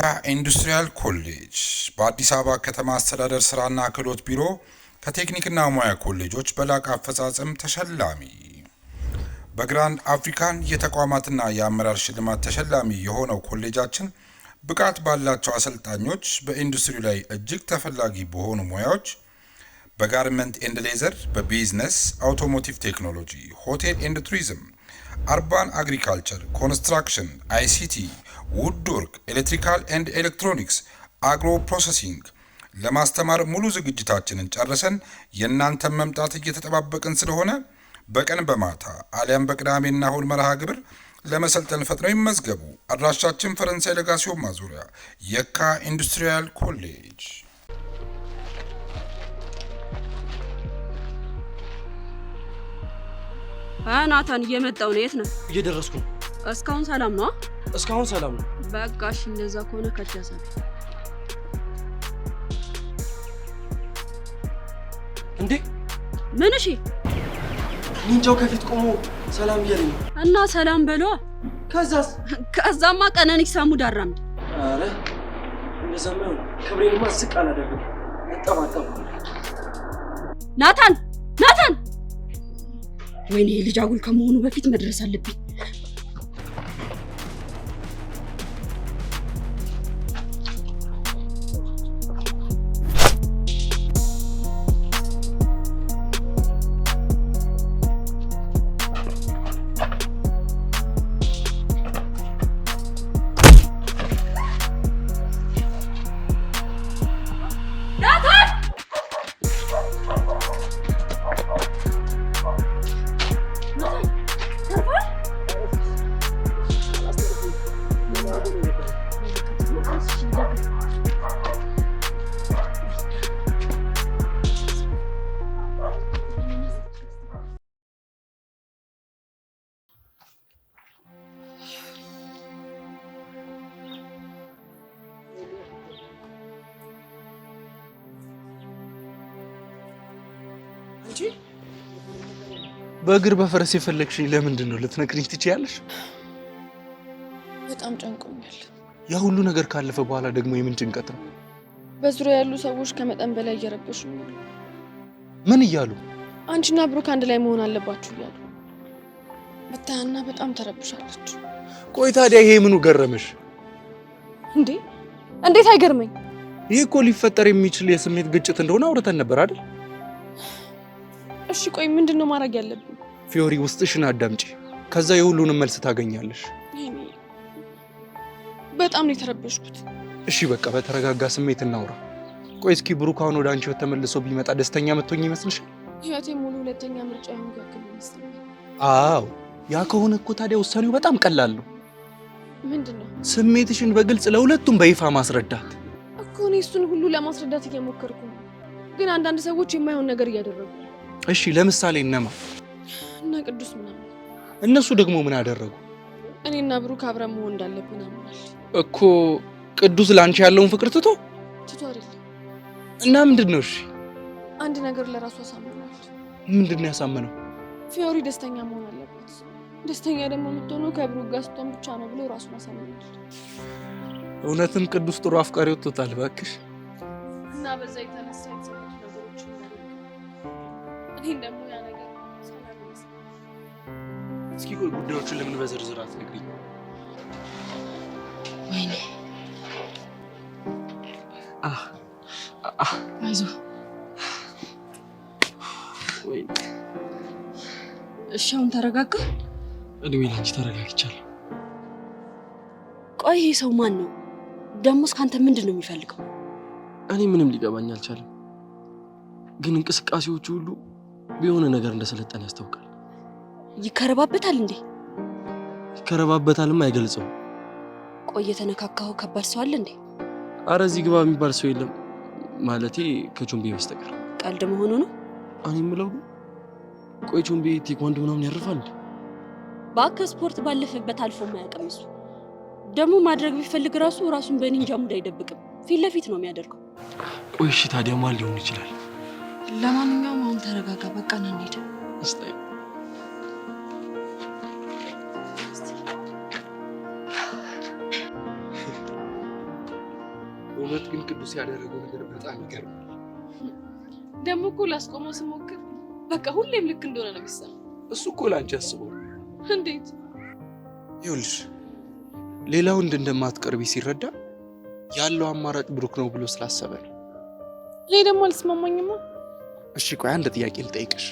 የካ ኢንዱስትሪያል ኮሌጅ በአዲስ አበባ ከተማ አስተዳደር ስራና ክህሎት ቢሮ ከቴክኒክና ሙያ ኮሌጆች በላቀ አፈጻጸም ተሸላሚ። በግራንድ አፍሪካን የተቋማትና የአመራር ሽልማት ተሸላሚ የሆነው ኮሌጃችን ብቃት ባላቸው አሰልጣኞች በኢንዱስትሪ ላይ እጅግ ተፈላጊ በሆኑ ሙያዎች በጋርመንት ኤንድ ሌዘር፣ በቢዝነስ፣ አውቶሞቲቭ ቴክኖሎጂ፣ ሆቴል ኤንድ ቱሪዝም፣ አርባን አግሪካልቸር፣ ኮንስትራክሽን፣ አይሲቲ፣ ውድወርክ፣ ኤሌክትሪካል ኤንድ ኤሌክትሮኒክስ፣ አግሮ ፕሮሰሲንግ ለማስተማር ሙሉ ዝግጅታችንን ጨርሰን የእናንተን መምጣት እየተጠባበቅን ስለሆነ በቀን በማታ አሊያም በቅዳሜና እሁድ መርሃ ግብር ለመሰልጠን ፈጥነው ይመዝገቡ። አድራሻችን ፈረንሳይ ለጋሲዮን ማዞሪያ የካ ኢንዱስትሪያል ኮሌጅ። ናታን እየመጣው ነው። የት ነው? እየደረስኩ ነው። እስካሁን ሰላም ነው? እስካሁን ሰላም ነው። በቃሽ፣ እንደዛ ከሆነ ከቻሳብ እንዴ ምን? እሺ ኒንጃው ከፊት ቆሞ ሰላም እያለኝ ነው። እና ሰላም በሏ። ከዛማ ቀነኒሳ ሙድ አራምድ። አረ እንደዛማ ነው። ክብሬንማ ዝቅ አላደረግም። አጠባጠባ ናታን ወይኔ ልጅ አጉል ከመሆኑ በፊት መድረስ አለብኝ። በእግር በፈረስ የፈለግሽኝ ለምንድን ነው? ልትነግሪኝ ትችያለሽ? በጣም ጨንቆኛል። ያ ሁሉ ነገር ካለፈ በኋላ ደግሞ የምን ጭንቀት ነው? በዙሪያ ያሉ ሰዎች ከመጠን በላይ እየረበሹ ነው። ምን እያሉ? አንቺና ብሩክ አንድ ላይ መሆን አለባችሁ እያሉ። ብታያና በጣም ተረብሻለች። ቆይ ታዲያ ይሄ ምኑ ገረመሽ? እንዴት አይገርመኝ? ይህ እኮ ሊፈጠር የሚችል የስሜት ግጭት እንደሆነ አውርተን ነበር አይደል? እሺ ቆይ ምንድነው ማድረግ ያለብኝ? ፊዮሪ ውስጥሽን አዳምጪ፣ ከዛ የሁሉንም መልስ ታገኛለሽ። በጣም ነው የተረበሽኩት። እሺ በቃ በተረጋጋ ስሜት እናውራ። ቆይ እስኪ ብሩክ አሁን ወደ አንቺ ተመልሶ ቢመጣ ደስተኛ መጥቶኝ ይመስልሻል? ህይወቴ ሙሉ ሁለተኛ ምርጫ ይሆን ያክል ይመስላል። አዎ ያ ከሆነ እኮ ታዲያ ውሳኔው በጣም ቀላል ነው። ምንድነው? ስሜትሽን በግልጽ ለሁለቱም በይፋ ማስረዳት እኮ። እኔ እሱን ሁሉ ለማስረዳት እየሞከርኩ ነው፣ ግን አንዳንድ ሰዎች የማይሆን ነገር እያደረጉ። እሺ ለምሳሌ እነማ? እና ቅዱስ ምናምን። እነሱ ደግሞ ምን አደረጉ? እኔና ብሩክ አብረን መሆን እንዳለብን አምናል እኮ። ቅዱስ ላንቺ ያለውን ፍቅር ትቶ አይደል? እና ምንድነው? እሺ አንድ ነገር ለራሱ አሳምኗል። ምንድነው ያሳመነው? ፊዮሪ ደስተኛ መሆን አለባት። ደስተኛ ደግሞ የምትሆነው ከብሩክ ጋር ስትሆን ብቻ ነው ብሎ ራሱን አሳምኗል። እውነትም ቅዱስ ጥሩ አፍቃሪ ወጥቶታል እባክሽ። እና በዛ የተነሳ የተሰማች ነገሮች እኔ ደግሞ ያ ነገር ሰላም ይመስላል። እስኪ ቆይ ጉዳዮችን ለምን በዝርዝር አትነግሪኝ? ወይኔ አይዞህ። ወይኔ እሺ አሁን ተረጋጋ። እድሜ ላንቺ ተረጋግቻለሁ። ቆይ ይሄ ሰው ማን ነው? ደሞስ ካንተ ምንድን ነው የሚፈልገው? እኔ ምንም ሊገባኝ አልቻለም፣ ግን እንቅስቃሴዎቹ ሁሉ ቢሆነ ነገር እንደሰለጠነ ያስታውቃል። ይከረባበታል እንዴ? ይከረባበታልም አይገልጸው። ቆይ የተነካካው ከባድ ሰው አለ እንዴ? አረ እዚህ ግባ የሚባል ሰው የለም፣ ማለቴ ከቾምቤ በስተቀር። ቀልድ መሆኑ ነው? እኔ የምለው ቆይ ቾምቤ ቴኳንዶ ምናምን ያርፋል እንዴ? ባክ ስፖርት ባለፈበት አልፎ ማያውቅም እሱ። ደግሞ ማድረግ ቢፈልግ ራሱን በኒንጃ ሙድ አይደብቅም፣ ፊት ለፊት ነው የሚያደርገው። ቆይ እሺ ታዲያ ማን ሊሆን ይችላል? ለማንኛውም አሁን ተረጋጋ፣ በቃ ና እንሂድ። እስታይ እውነት ግን ቅዱስ ያደረገው ነገር በጣም ይገርማል። ደግሞ እኮ ላስቆመው ስሞክር በቃ ሁሌም ልክ እንደሆነ ነው የሚሰማው። እሱ እኮ ላንቺ አስበው። እንዴት? ይኸውልሽ ሌላ ወንድ እንደማትቀርቢ ሲረዳ ያለው አማራጭ ብሩክ ነው ብሎ ስላሰበ ነው። እኔ ደግሞ አልስማማኝማ። እሺ ቆይ አንድ ጥያቄ ልጠይቅሽ።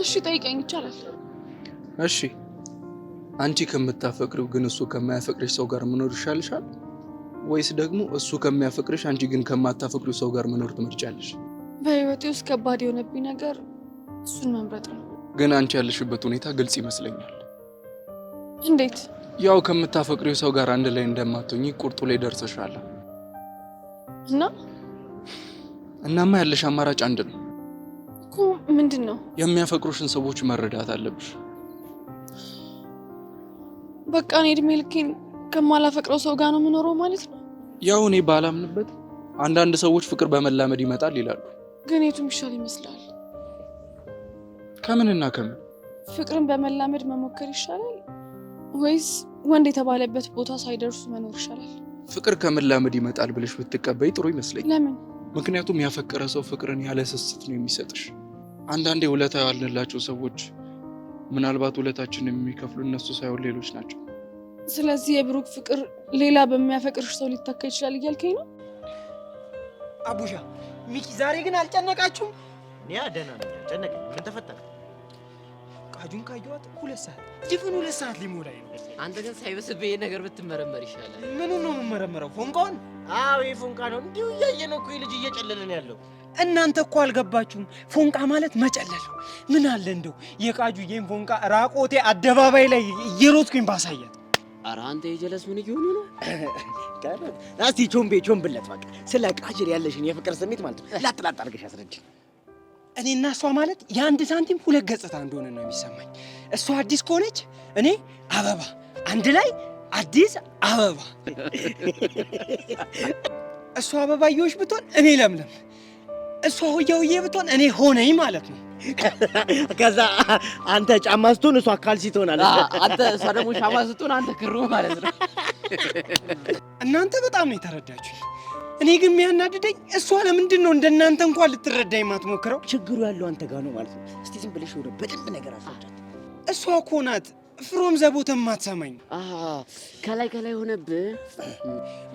እሺ ጠይቀኝ፣ ይቻላል። እሺ አንቺ ከምታፈቅሪው ግን እሱ ከማያፈቅርሽ ሰው ጋር መኖር ይሻልሻል ወይስ ደግሞ እሱ ከሚያፈቅርሽ አንቺ ግን ከማታፈቅሪው ሰው ጋር መኖር ትመርጫለሽ? በህይወቴ ውስጥ ከባድ የሆነብኝ ነገር እሱን መምረጥ ነው። ግን አንቺ ያለሽበት ሁኔታ ግልጽ ይመስለኛል። እንዴት? ያው ከምታፈቅሪው ሰው ጋር አንድ ላይ እንደማትሆኚ ቁርጡ ላይ ደርሰሻል። እናማ ያለሽ አማራጭ አንድ ነው እኮ። ምንድን ነው? የሚያፈቅሩሽን ሰዎች መረዳት አለብሽ። በቃ እኔ እድሜ ልኬን ከማላፈቅረው ሰው ጋር ነው የምኖረው ማለት ነው? ያው እኔ ባላምንበት አንዳንድ ሰዎች ፍቅር በመላመድ ይመጣል ይላሉ። ግን የቱም ይሻል ይመስላል? ከምንና ከምን? ፍቅርን በመላመድ መሞከር ይሻላል ወይስ ወንድ የተባለበት ቦታ ሳይደርሱ መኖር ይሻላል? ፍቅር ከመላመድ ይመጣል ብለሽ ብትቀበይ ጥሩ ይመስለኛል። ለምን? ምክንያቱም ያፈቀረ ሰው ፍቅርን ያለ ስስት ነው የሚሰጥሽ። አንዳንዴ ውለታ ያልንላቸው ሰዎች ምናልባት ውለታችንን የሚከፍሉ እነሱ ሳይሆን ሌሎች ናቸው። ስለዚህ የብሩክ ፍቅር ሌላ በሚያፈቅርሽ ሰው ሊተካ ይችላል እያልከኝ ነው? አቡሻ ሚኪ ዛሬ ግን አልጨነቃችሁም? እኔ ደህና ነኝ፣ አልጨነቀኝ። ምን ተፈጠረ? ቃጁን ካየኋት 2 ሰዓት ድፍን 2 ሰዓት ሊሞላኝ ነው። አንተ ግን ሳይበስብህ ይሄ ነገር ብትመረመር ይሻላል። ምኑን ነው የምመረመረው? ፎንቃውን? አዎ ይሄ ፎንቃ ነው። እንዲሁ እያየ ነው እኮ ልጅ እየጨለለን ያለው። እናንተ እኮ አልገባችሁም። ፎንቃ ማለት መጨለል ነው። ምን አለ እንደው የቃጁ ይሄን ፎንቃ ራቆቴ አደባባይ ላይ እየሮጥኩኝ ባሳያት። ኧረ አንተ የጀለስ ምን እየሆነ ነው? እስቲ ቾምብለት በቃ ስለ ቃጅር ያለሽን የፍቅር ስሜት ማለት ነው ላጥላጥ አድርገሽ አስረጅ። እኔና እሷ ማለት የአንድ ሳንቲም 2 ገጽታ እንደሆነ ነው የሚሰማኝ። እሷ አዲስ ከሆነች እኔ አበባ፣ አንድ ላይ አዲስ አበባ። እሷ አበባዬዎች ብትሆን እኔ ለምለም፣ እሷ ሆያውዬ ብትሆን እኔ ሆነኝ ማለት ነው። ከዛ አንተ ጫማ ስትሆን እሷ ካልሲ ትሆናለች። አንተ እሷ ደግሞ ሻማ ስትሆን አንተ ክሩ ማለት ነው። እናንተ በጣም ነው የተረዳችሁኝ። እኔ ግን የሚያናድደኝ እሷ ለምንድን ነው እንደናንተ እንኳን ልትረዳኝ የማትሞክረው? ችግሩ ያለው አንተ ጋር ነው ማለት ነው። እስቲ ዝም ብለሽ ወደ በደንብ ነገር አስረዳት። እሷ እኮ ናት ፍሮም ዘቦተም ማትሰማኝ። ከላይ ሆነብህ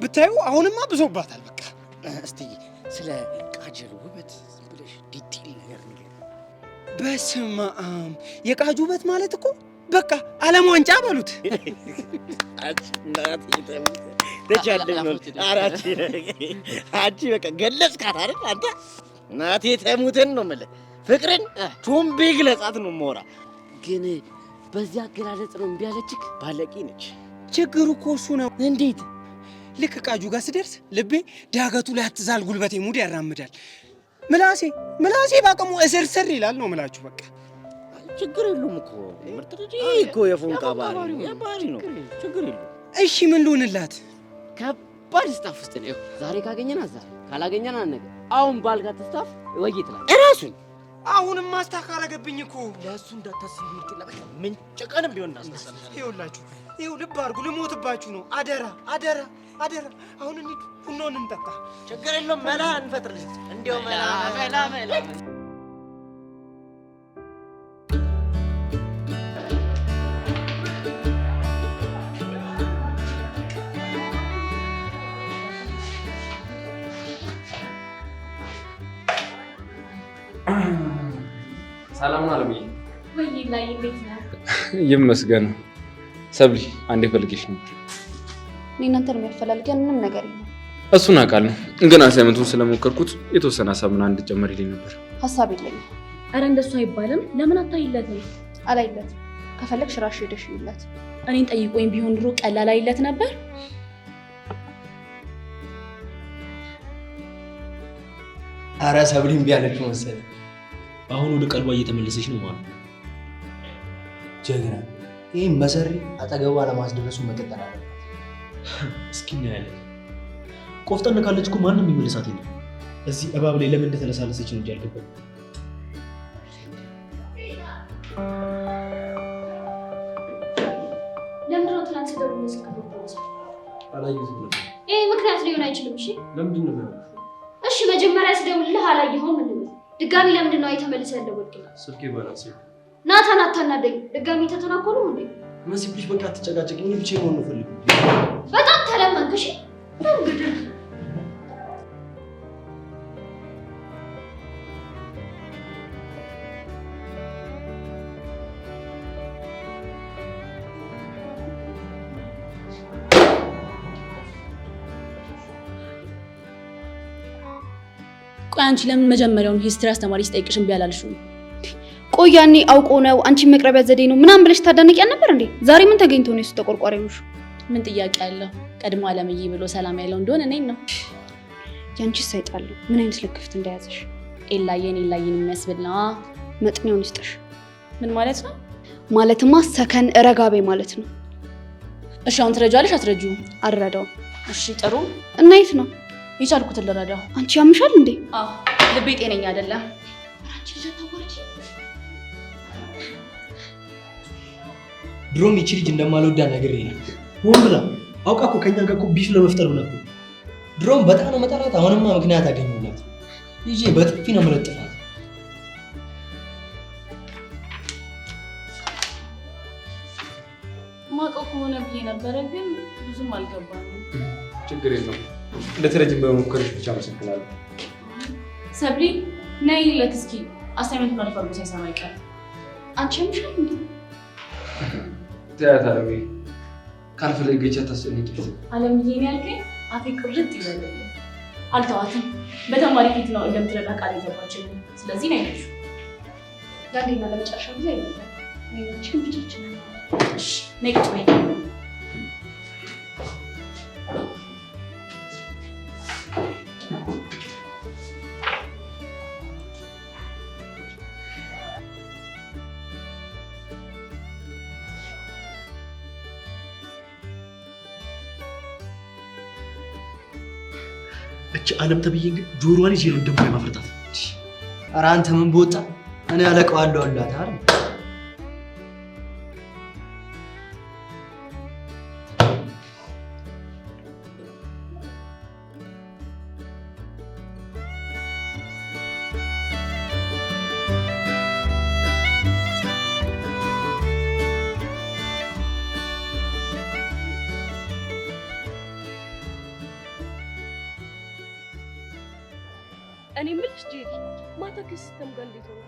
ብታዩ አሁንማ ብዙባታል። በቃ እስቲ ስለ ቃጀል ውበት ዝም ብለሽ ዲቴል ነገር ንገር። በስመ አብ የቃጁ ውበት ማለት እኮ በቃ ዓለም ዋንጫ በሉት። አንቺ በቃ ገለጽካት አይደል? አንተ እናቴ ተሙትን ነው የምልህ። ፍቅርን ቾምቤ ግለጻት ነው የማወራ። ግን በዚህ አገላለጽ ነው እምቢ አለችክ? ባለቂ ነች። ችግሩ እኮ እሱ ነው። እንዴት? ልክ ቃጁ ጋር ስደርስ ልቤ ዳገቱ ላይ አትዛል ጉልበቴ ሙድ ያራምዳል። ምላሴ ባቅሙ እስርስር ይላል ነው የምላችሁ። በቃ ችግር የለውም እኮ ምርጥ ልጅ እኮ የፎንቃ ባህሪ ነው። ችግር የለውም። እሺ ምን ልሆንላት? ከባድ ስታፍ ውስጥ ነው። ዛሬ ካገኘና ዛሬ ካላገኘና ነገ። አሁን ባልጋት ስታፍ ወይ ይጥላል እራሱን። አሁንም ማስታወቅ አረገብኝ እኮ። ለእሱ እንዳታስቢ ምርጥ ለበቃ ምን ጨቀንም ቢሆን እናስነሳለን። ይኸውላችሁ ልብ አድርጉ፣ ልሞትባችሁ ነው። አደራ። አሁን እንሂድ፣ ቡናውን እንጠጣ። ችግር የለውም መላ እንፈጥርልኝ። እንዲያው መላ ሰላም ነው አለምዬ። ወይ ላይ እንዴት ነህ? ይመስገን። ሰብሊ አንዴ ፈልጌሽ ነበር። እኔ እናንተን የሚያፈላልገን ምንም ነገር የለም። እሱን አውቃለሁ፣ ግን አሳይመንቱን ስለሞከርኩት የተወሰነ ሀሳብ ምናምን እንድጨመሪልኝ ነበር። ሀሳብ የለኝም። አረ እንደሱ አይባልም። ለምን አታይለትም? አላይለትም። ከፈለግሽ እራስሽ ሄደሽ ይለት። እኔን ጠይቆኝ ቢሆን ድሮ ቀላል አይለት ነበር። አረ ሰብሊም ቢያለችው መሰለኝ። አሁን ወደ ቀልቧ እየተመለሰች ነው ማለት ነው። ጀግና። ይህም መሰሪ አጠገቧ ለማስደረሱ መቀጠል አለበት። እስኪ እናያለን። ቆፍጠን ካለች እኮ ማንም የሚመልሳት የለም። እዚህ እባብ ላይ ለምን እንደተለሳለሰች ነው እንጂ አልገባኝ። ለምንድን ነው ትናንት ስደውል ስልክ አላየሁትም ነበር። ምክንያት ሊሆን አይችልም። እሺ ለምንድን ነው? እሺ መጀመሪያ ስደውልልህ አላየኸውም እንዴ? ድጋሚ ለምንድን ነው የተመለሰ ያልደወልክልኝ? ስልኬ ባላንስ ናታን አታናደኝ። ድጋሚ ተተናኮሉ እንዴ? መሲ ፕሊዝ በቃ አትጨቃጨቅ። እኔ ብቻዬን ነው የምፈልገው። በጣም ተለመንክ። እሺ እንግዲህ ቆይ አንቺ ለምን መጀመሪያውን ሂስትሪ አስተማሪ ሲጠይቅሽ እምቢ አላልሽም? ቆይ ያኔ አውቆ ነው አንቺ መቅረቢያ ዘዴ ነው ምናምን ብለሽ ታዳነቂያ ነበር እንዴ? ዛሬ ምን ተገኝቶ ነው እሱ ተቆርቋሪ ነው? ምን ጥያቄ አለው? ቀድሞ አለምዬ ብሎ ሰላም ያለው እንደሆነ እኔን ነው። ያንቺ ሳይጣሉ ምን አይነት ልክፍት እንደያዘሽ ኤላየን የሚያስብል ነው። መጥሚያውን ይስጥሽ። ምን ማለት ነው? ማለትማ ሰከን ረጋቤ ማለት ነው። እሺ አሁን ትረጃለሽ አትረጂውም? አልረዳውም። እሺ ጥሩ። እና የት ነው የቻልኩትን ልረዳው። አንቺ ያምሻል እንዴ? አዎ ልቤ ጤነኛ አይደለም። ድሮም ይቺ ልጅ እንደማልወዳ ነገር ይላል። ሆን ብላ አውቃ እኮ ከኛ ጋር እኮ ቢፍ ለመፍጠር ብላ እኮ ድሮም በጣም ነው መጠራት። አሁንማ ምክንያት አገኘሁላት። ይዤ በጥፊ ነው መለጥፋት። ማውቀው ከሆነ ብዬ ነበረ ግን ብዙም አልገባኝም። ችግር የለውም። ለተረጅም በመሞከርሽ ብቻ አመሰግናለሁ። ሰብሊ ነይ ለት እስኪ አሳይመንት ነው ለፈርሙ ሳይሰማ ይቀር። አንቺ ያምሻል እንዴ? ትያት አለምዬ ካልፈለገች አታስጨንቂ። አለምዬ ነው ያልከኝ? አፌ ቁርጥ ይበላል። አልተዋትም። በተማሪ ፊት ነው እንደምትረዳ ቃል የገባችኝ። ስለዚህ ነው ያለሽ። ያንዴና ለመጨረሻ ጊዜ አይደለም። ሌሎችን ብቻችን ነው። እሺ ነይ ቁጭ በይ። እቺ አለም ተብዬ ግን ጆሮዋን ይዤ ነው ደሞ የማፍረጣት። ኧረ አንተ ምን በወጣ እኔ አለቀዋለሁ አላት አይደል? እኔ የምልሽ ጄሪ ማታ ከሲስተም ጋር እንዴት ሆነ?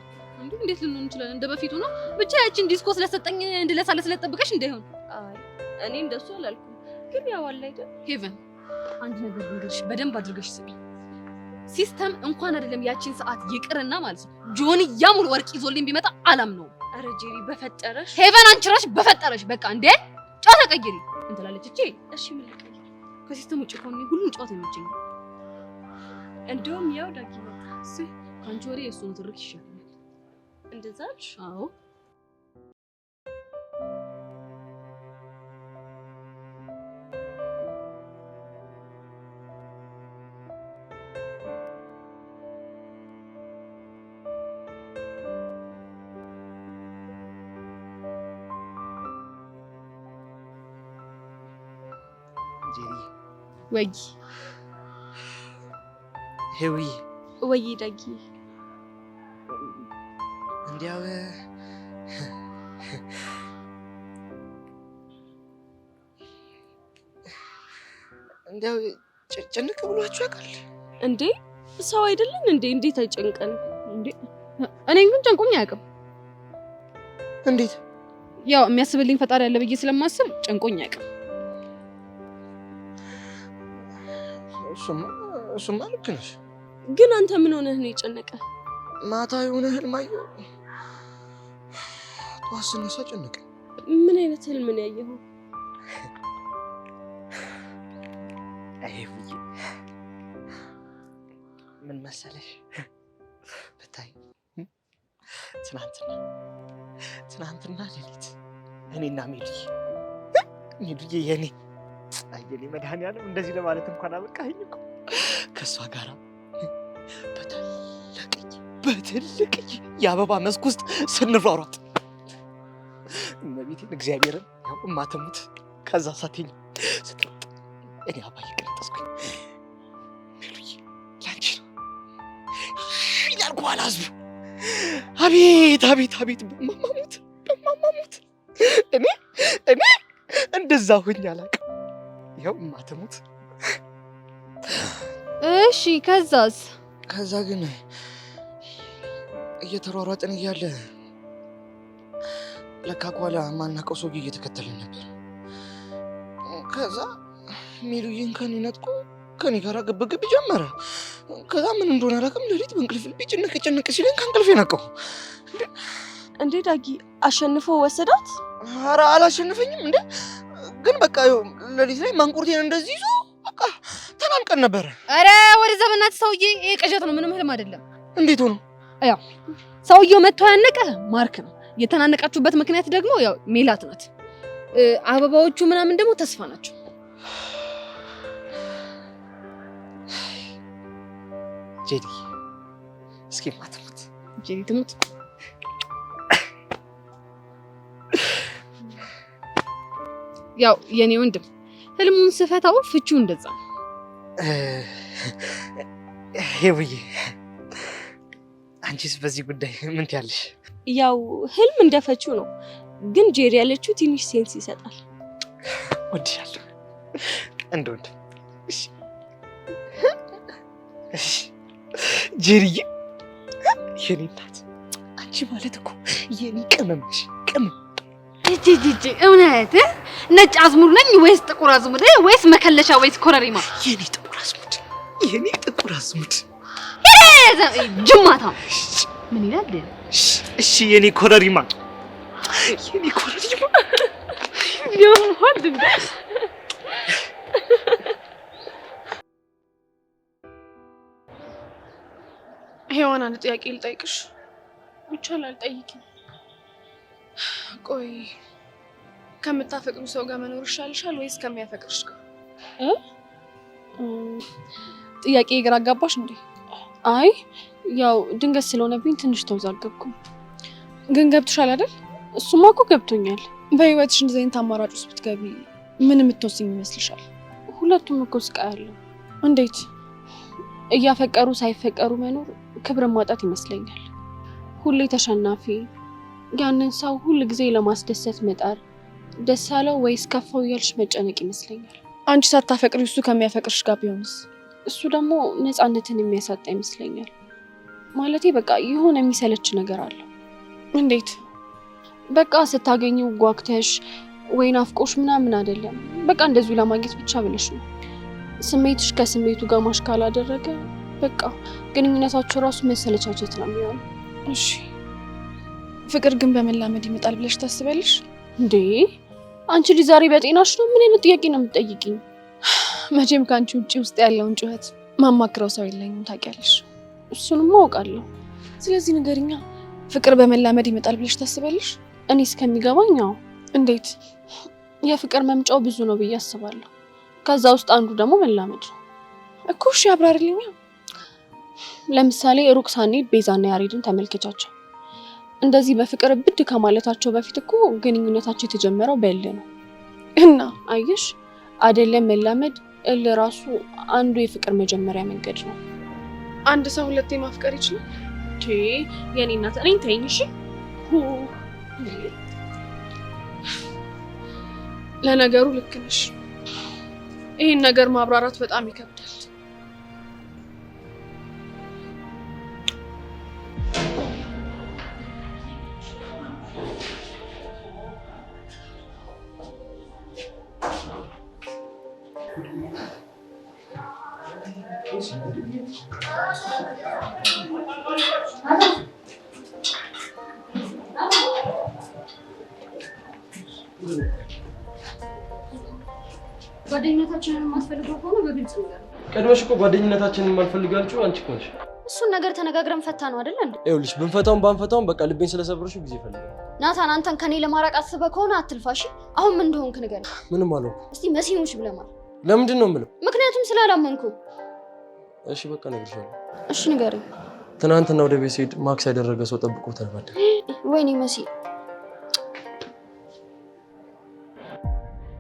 እንዴት ልንሆን እንችላለን? እንደ በፊቱ ነው። ብቻ ያቺን ዲስኮ ስለሰጠኝ እንድለሳለስ ስለጠብቀሽ እንዳይሆን። አይ እኔ እንደሱ አላልኩም፣ ግን ያው አለ አይደል። ሄቨን አንድ ነገር ልንገርሽ፣ በደንብ አድርገሽ ስሚ። ሲስተም እንኳን አይደለም ያቺን ሰዓት ይቅርና ማለት ነው ጆንያ ሙሉ ወርቅ ይዞልኝ ቢመጣ አላምነውም። ኧረ ጄሪ በፈጠረሽ። ሄቨን አንቺ እራስሽ በፈጠረሽ በቃ እንዴ ጨዋታ ቀይሪ እንትላለች እቺ። እሺ ምን ልቀይር? ከሲስተም ውጭ ከሆነ ሁሉም ጨዋታ ይመቸኛል። እንደውም ያው ዳጊ መጣ። ከአንቺ ወሬ የእሱን ትርክ ይሻላል። እንደዛ አልሽ? አዎ። ጄሪ ወይ ሄዊ ወይ ዳጊ እንዲያው ጭንቅ ብሏችሁ ያውቃል እንዴ? ሰው አይደለን እንዴ? እንዴት አይጨንቀን እንዴ? እኔን ግን ጨንቆኝ አያውቅም። እንዴት? ያው የሚያስብልኝ ፈጣሪ ያለ ብዬ ስለማስብ ጨንቆኝ አያውቅም። እሱማ ልክ ነሽ። ግን አንተ ምን ሆነህ ነው የጨነቀ? ማታ የሆነ ህልም አየሁ። ጠዋት ስነሳ ጨነቀኝ። ምን አይነት ህልም ነው ያየኸው? አይሁዬ ምን መሰለሽ ብታይ ትናንትና ሌሊት እኔና ሜዱዬ የኔ አየኔ መድኃኒዓለም እንደዚህ ለማለት እንኳን አበቃኝ እኮ ከእሷ ጋራ በትልቅዬ የአበባ መስክ ውስጥ ስንሯሯጥ እመቤቴን እግዚአብሔርን ያው እማትሙት ከዛ ሳትኝ ስትሮጥ እኔ አባዬ ቀነጠስኩኝ። ይለኛል ከኋላ ህዝቡ። አቤት አቤት አቤት በማማሙት እኔ እንደዛ ሆኜ አላውቅም። ይኸው ማተሙት። እሺ ከዛስ? ከዛ ግን እየተሯሯጥን እያለ ለካ ከኋላ ማናውቀው ሰውዬ እየተከተለን ነበር። ከዛ ሚሉዬን ከኔ ነጥቆ ከኔ ጋር ግብግብ ጀመረ። ከዛ ምን እንደሆነ አላውቅም፣ ሌሊት በእንቅልፍ ልቤ ጭንቅ ሲለኝ ከእንቅልፌ ነቃሁ። እንዴ ዳጊ አሸንፎ ወሰዳት? ኧረ አላሸንፈኝም እንዴ! ግን በቃ ሌሊት ላይ ማንቁርቴን እንደዚህ ይዞ በቃ ተናንቀን ነበረ። ኧረ ወደዛ በእናትህ ሰውዬ፣ ይሄ ቅዠት ነው፣ ምንም ህልም አይደለም። እንዴት ሆኖ? ያው ሰውዬው መጥቶ ያነቀ ማርክ ነው። የተናነቃችሁበት ምክንያት ደግሞ ያው ሜላት ናት። አበባዎቹ ምናምን ደግሞ ተስፋ ናቸው። ጄዲ እስኪ ማትሙት። ጄዲ ትሙት። ያው የኔ ወንድም ህልሙን ስፈታው ፍቺው እንደዛ ነው። ሄውዬ አንቺስ በዚህ ጉዳይ ምን ትያለሽ? ያው ህልም እንደፈቺው ነው፣ ግን ጄሪ ያለችው ትንሽ ሴንስ ይሰጣል። ወድሻለሁ እንደ ወንድም። እሺ ጄሪዬ፣ የኔ እናት አንቺ ማለት እኮ የኔ ቅመም ነሽ፣ ቅመም። እጂ እውነት ነጭ አዝሙድ ነኝ ወይስ ጥቁር አዝሙድ ወይስ መከለሻ ወይስ ኮረሪማ? የኔ ጥቁር አዝሙድ፣ የኔ ጥቁር አዝሙድ። ጅማታ ምን ይላል? እሺ የኔ ኮረሪማ፣ የኔ ኮረሪማ። ሄዋን አንድ ጥያቄ ልጠይቅሽ። ይቻላል? ጠይቂኝ። ቆይ ከምታፈቅሩ ሰው ጋር መኖር ይሻልሻል ወይስ ከሚያፈቅርሽ ጋር? ጥያቄ ግራ አጋባሽ እንዴ? አይ ያው ድንገት ስለሆነብኝ ትንሽ ተወዛገብኩ። ግን ገብቶሻል አይደል? እሱማ እኮ ገብቶኛል። በህይወትሽ እንደዚህ አይነት አማራጭ ውስጥ ብትገቢ ምን የምትወስኝ ይመስልሻል? ሁለቱም እኮ ስቃይ አለው። እንዴት? እያፈቀሩ ሳይፈቀሩ መኖር ክብር ማጣት ይመስለኛል። ሁሌ ተሸናፊ፣ ያንን ሰው ሁል ጊዜ ለማስደሰት መጣር፣ ደስ አለው ወይስ ከፋው እያልሽ መጨነቅ ይመስለኛል። አንቺ ሳታፈቅሪ እሱ ከሚያፈቅርሽ ጋር ቢሆንስ? እሱ ደግሞ ነፃነትን የሚያሳጣ ይመስለኛል። ማለቴ በቃ የሆነ የሚሰለች ነገር አለው። እንዴት? በቃ ስታገኘው ጓግተሽ ወይ ናፍቆሽ ምናምን አይደለም። በቃ እንደዚሁ ለማግኘት ብቻ ብለሽ ነው። ስሜትሽ ከስሜቱ ጋር ማሽ ካላደረገ በቃ ግንኙነታችሁ ራሱ መሰለቻቸት ነው የሚሆነው። እሺ ፍቅር ግን በመላመድ ይመጣል ብለሽ ታስበልሽ እንዴ? አንቺ ልጅ ዛሬ በጤናሽ ነው? ምን አይነት ጥያቄ ነው የምትጠይቂኝ? መቼም ከአንቺ ውጪ ውስጥ ያለውን ጩኸት ማማክረው ሰው የለኝም ታውቂያለሽ። እሱንም አውቃለሁ። ስለዚህ ንገሪኛ፣ ፍቅር በመላመድ ይመጣል ብለሽ ታስበልሽ? እኔ እስከሚገባኝ አዎ። እንዴት? የፍቅር መምጫው ብዙ ነው ብዬ አስባለሁ። ከዛ ውስጥ አንዱ ደግሞ መላመድ ነው እኮ። እሺ አብራሪልኛ። ለምሳሌ ሩቅ ሳንሄድ ቤዛና ያሬድን ተመልከቻቸው። እንደዚህ በፍቅር ብድ ከማለታቸው በፊት እኮ ግንኙነታቸው የተጀመረው በእልህ ነው። እና አየሽ አይደለም መላመድ፣ እልህ ራሱ አንዱ የፍቅር መጀመሪያ መንገድ ነው። አንድ ሰው ሁለቴ ማፍቀር ይችላል? የኔ እናት እኔን ተይኝ እሺ። ለነገሩ ልክ ነሽ። ይህን ነገር ማብራራት በጣም ይከብዳል። ጓደኝነታችንን የማትፈልገው ከሆነ በግልጽ ነገር ቀድመሽ እኮ ጓደኝነታችንን የማልፈልጋችሁ አንቺ እኮ ነሽ። እሱን ነገር ተነጋግረን ፈታ ነው አይደል እንዴ? ይኸውልሽ ብንፈታውም ባንፈታውም በቃ ልቤን ስለሰብርሽው ጊዜ ፈልጋለሁ። ናታን አንተን ከኔ ለማራቅ አስበህ ከሆነ አትልፋሽ። አሁን ምን እንደሆንክ ንገረኝ። ምንም አልሆንኩም። እስቲ መሲሙሽ ብለማል። ለምንድን ነው የምለው? ምክንያቱም ስላላመንኩ። እሺ በቃ እነግርሻለሁ። እሺ ንገረኝ። ትናንትና ወደ ቤት ስሄድ ማክስ ያደረገ ሰው ጠብቆ ተባደ። ወይኔ መሲ፣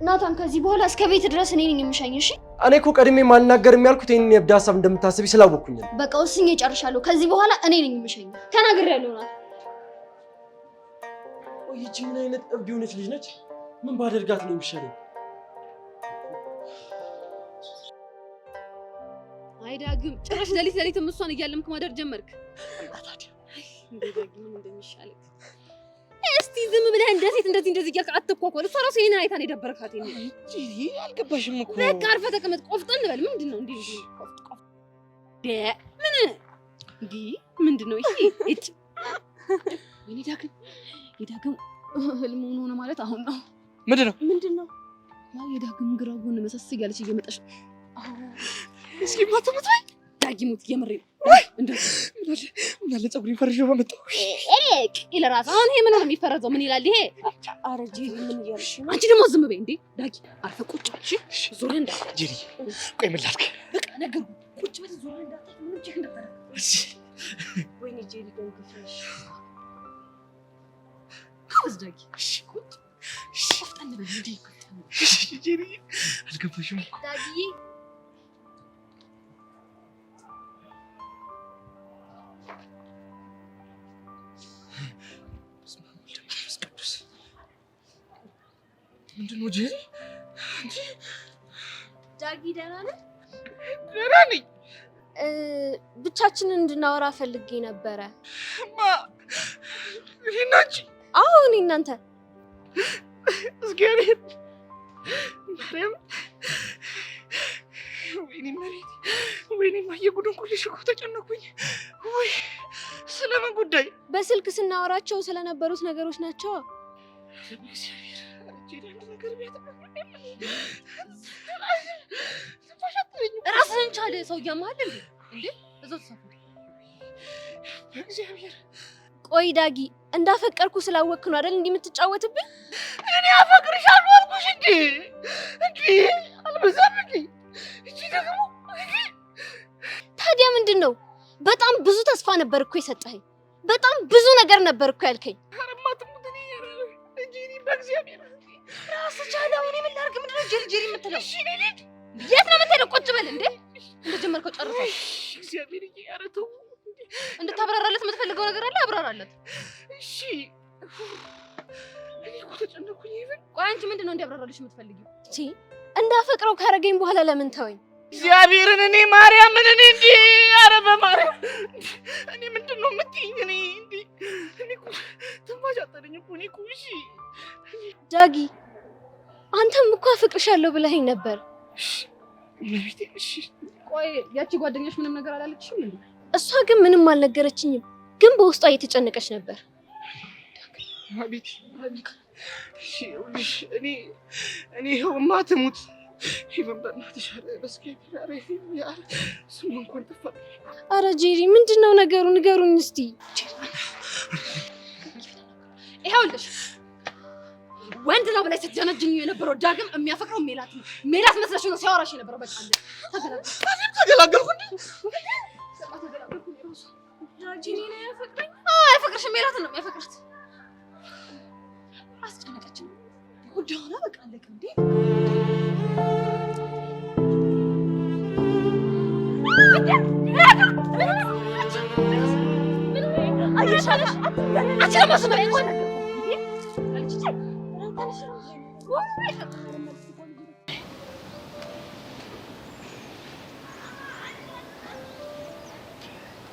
ናታን ከዚህ በኋላ እስከ ቤት ድረስ እኔ ነኝ የምሸኝ። እሺ እኔ እኮ ቀድሜ ማናገር የሚያልኩት ይሄን የብዳ ሀሳብ እንደምታስቢ ስላወቅኩኝ ነው። በቃ ወስኜ ጨርሻለሁ። ከዚህ በኋላ እኔ ነኝ የምሸኝ። ተናግሬያለሁ ናታን። ይህች ምን አይነት እብድ የሆነች ልጅ ነች? ምን ባደርጋት ነው የሚሻለው? አይ ዳግም ጭራሽ ሌሊት እሷን እያለምክ ማደር ጀመርክ። ዳግም ምን እንደሚሻለው እስቲ ዝም ብለህ እንደዚህ እያልክ አትኳኳል። እሷ ራሱ ይሄን አይታን የደበረካት ይሄ አልገባሽም እኮ። በቃ አርፈህ ተቀመጥ፣ ቆፍጠን በል። ምንድነው እንዴ? ምን እንዴ? ምንድነው ይሄ? እጭ ወይኔ የዳግም ህልም ሆነ ማለት አሁን ነው። ምንድነው? ያው የዳግም ግራ ጎን መሰስ እያለች እየመጣች ነው። እስኪ ማተሙታይ ዳጊሙት የምሬ ምናለ ፀጉሬን ፈርዤው በመጣሁ ይለራስ። አሁን ይሄ ምን ነው የሚፈረዘው? ምን ይላል ይሄ? ኧረ ጄሪ ምን እያልሽ ነው? አንቺ ደግሞ ዝም በይ እንዴ። ዳጊ አርፈህ ቁጭ በል እሺ። ዞር እንዳ ጄሪ ቆይ ምን ላድርግ? በቃ ነገሩ ቁጭ በል። ዞር እንዳ ምን ቼክ እንደፈረ እሺ። ወይኔ ጄሪ ደንግፈሽ ካዝ ዳጊ እሺ። ቁጭ እሺ። ቆፍጠን በል እንዴ። እሺ ጄሪ አልገባሽም እኮ ዳጊ። ምንድነው ጄሪ? ዳጊ ደህና ነህ? ደህና ነኝ። ብቻችንን እንድናወራ ፈልጌ ነበረ። እኔና አንቺ? አዎ እኔ እናንተ። እግዚአብሔር ማርያም፣ ወይኔ መሬት፣ ወይኔ ማየጉድን ኩልሽ እኮ ተጨነኩኝ። ወይ ስለምን ጉዳይ? በስልክ ስናወራቸው ስለነበሩት ነገሮች ናቸው። ራስህን ቻለ። ሰው እያማል እንዴ? እዛው ተሳፈ። እግዚአብሔር። ቆይ ዳጊ እንዳፈቀርኩ ስላወቅክ ነው አይደል እንዲህ የምትጫወትብኝ? እኔ አፈቅርሻለሁ አልኩሽ እንዴ? አልበዛም እንዴ? እቺ ደግሞ ታዲያ ምንድነው? በጣም ብዙ ተስፋ ነበር እኮ የሰጠኸኝ። በጣም ብዙ ነገር ነበር እኮ ያልከኝ። አረማትሙት እኔ እንጂ በእግዚአብሔር ራስህ ቻለ። እኔ ምን ላድርግ? ምንድነው ጄሪ የምትለው? እሺ እኔ ልሂድ። የት ነው የምትሄደው? ቁጭ በል እንዴ። እንደጀመርከው ጨርሰው። እግዚአብሔር ይያረተው። እንድታብራራለት የምትፈልገው ነገር አለ? አብራራለት። እሺ እኔ እኮ ተጨነኩኝ። ይሄን ቆይ አንቺ ምንድነው እንዲያብራራልሽ የምትፈልጊው? እቺ እንዳፈቅረው ካረገኝ በኋላ ለምን ተወኝ? እግዚአብሔርን እኔ ማርያምን እኔ እንዴ! ኧረ በማርያም እኔ ምንድነው የምትይኝ? እኔ እንዴ እኔ እኮ ትንፋሽ አጠረኝ እኮ እኔ እኮ። እሺ ዳጊ አንተም እኮ አፈቅርሻለሁ ብለኸኝ ነበር። እሺ ቆይ ያቺ ጓደኛሽ ምንም ነገር አላለችሽም እንዴ? እሷ ግን ምንም አልነገረችኝም፣ ግን በውስጧ እየተጨነቀች ነበር። አቤት እሺ እኔ ህውማ ትሙት ይሄን በእናትሽ በስከፊ ያረ ስሙ እንኳን ጠፋ። አረ ጄሪ ምንድነው ነገሩ? ንገሩኝ እስቲ። ይኸውልሽ ወንድ ነው ብለሽ ስትጀነጅኝ የነበረው ዳግም የሚያፈቅረው ሜላት ነው። ሜላት መስለሽ ነው ሲያወራሽ የነበረው። በቃ አንዴ ተገላገልኩ እንዴ? ጄሪ ነው ያፈቅረኝ? አይፈቅርሽም። ሜላት ነው የሚያፈቅራት። አስጨነቀችኝ። ጉዳይ ሆነ። በቃ አለቀ እንዴ?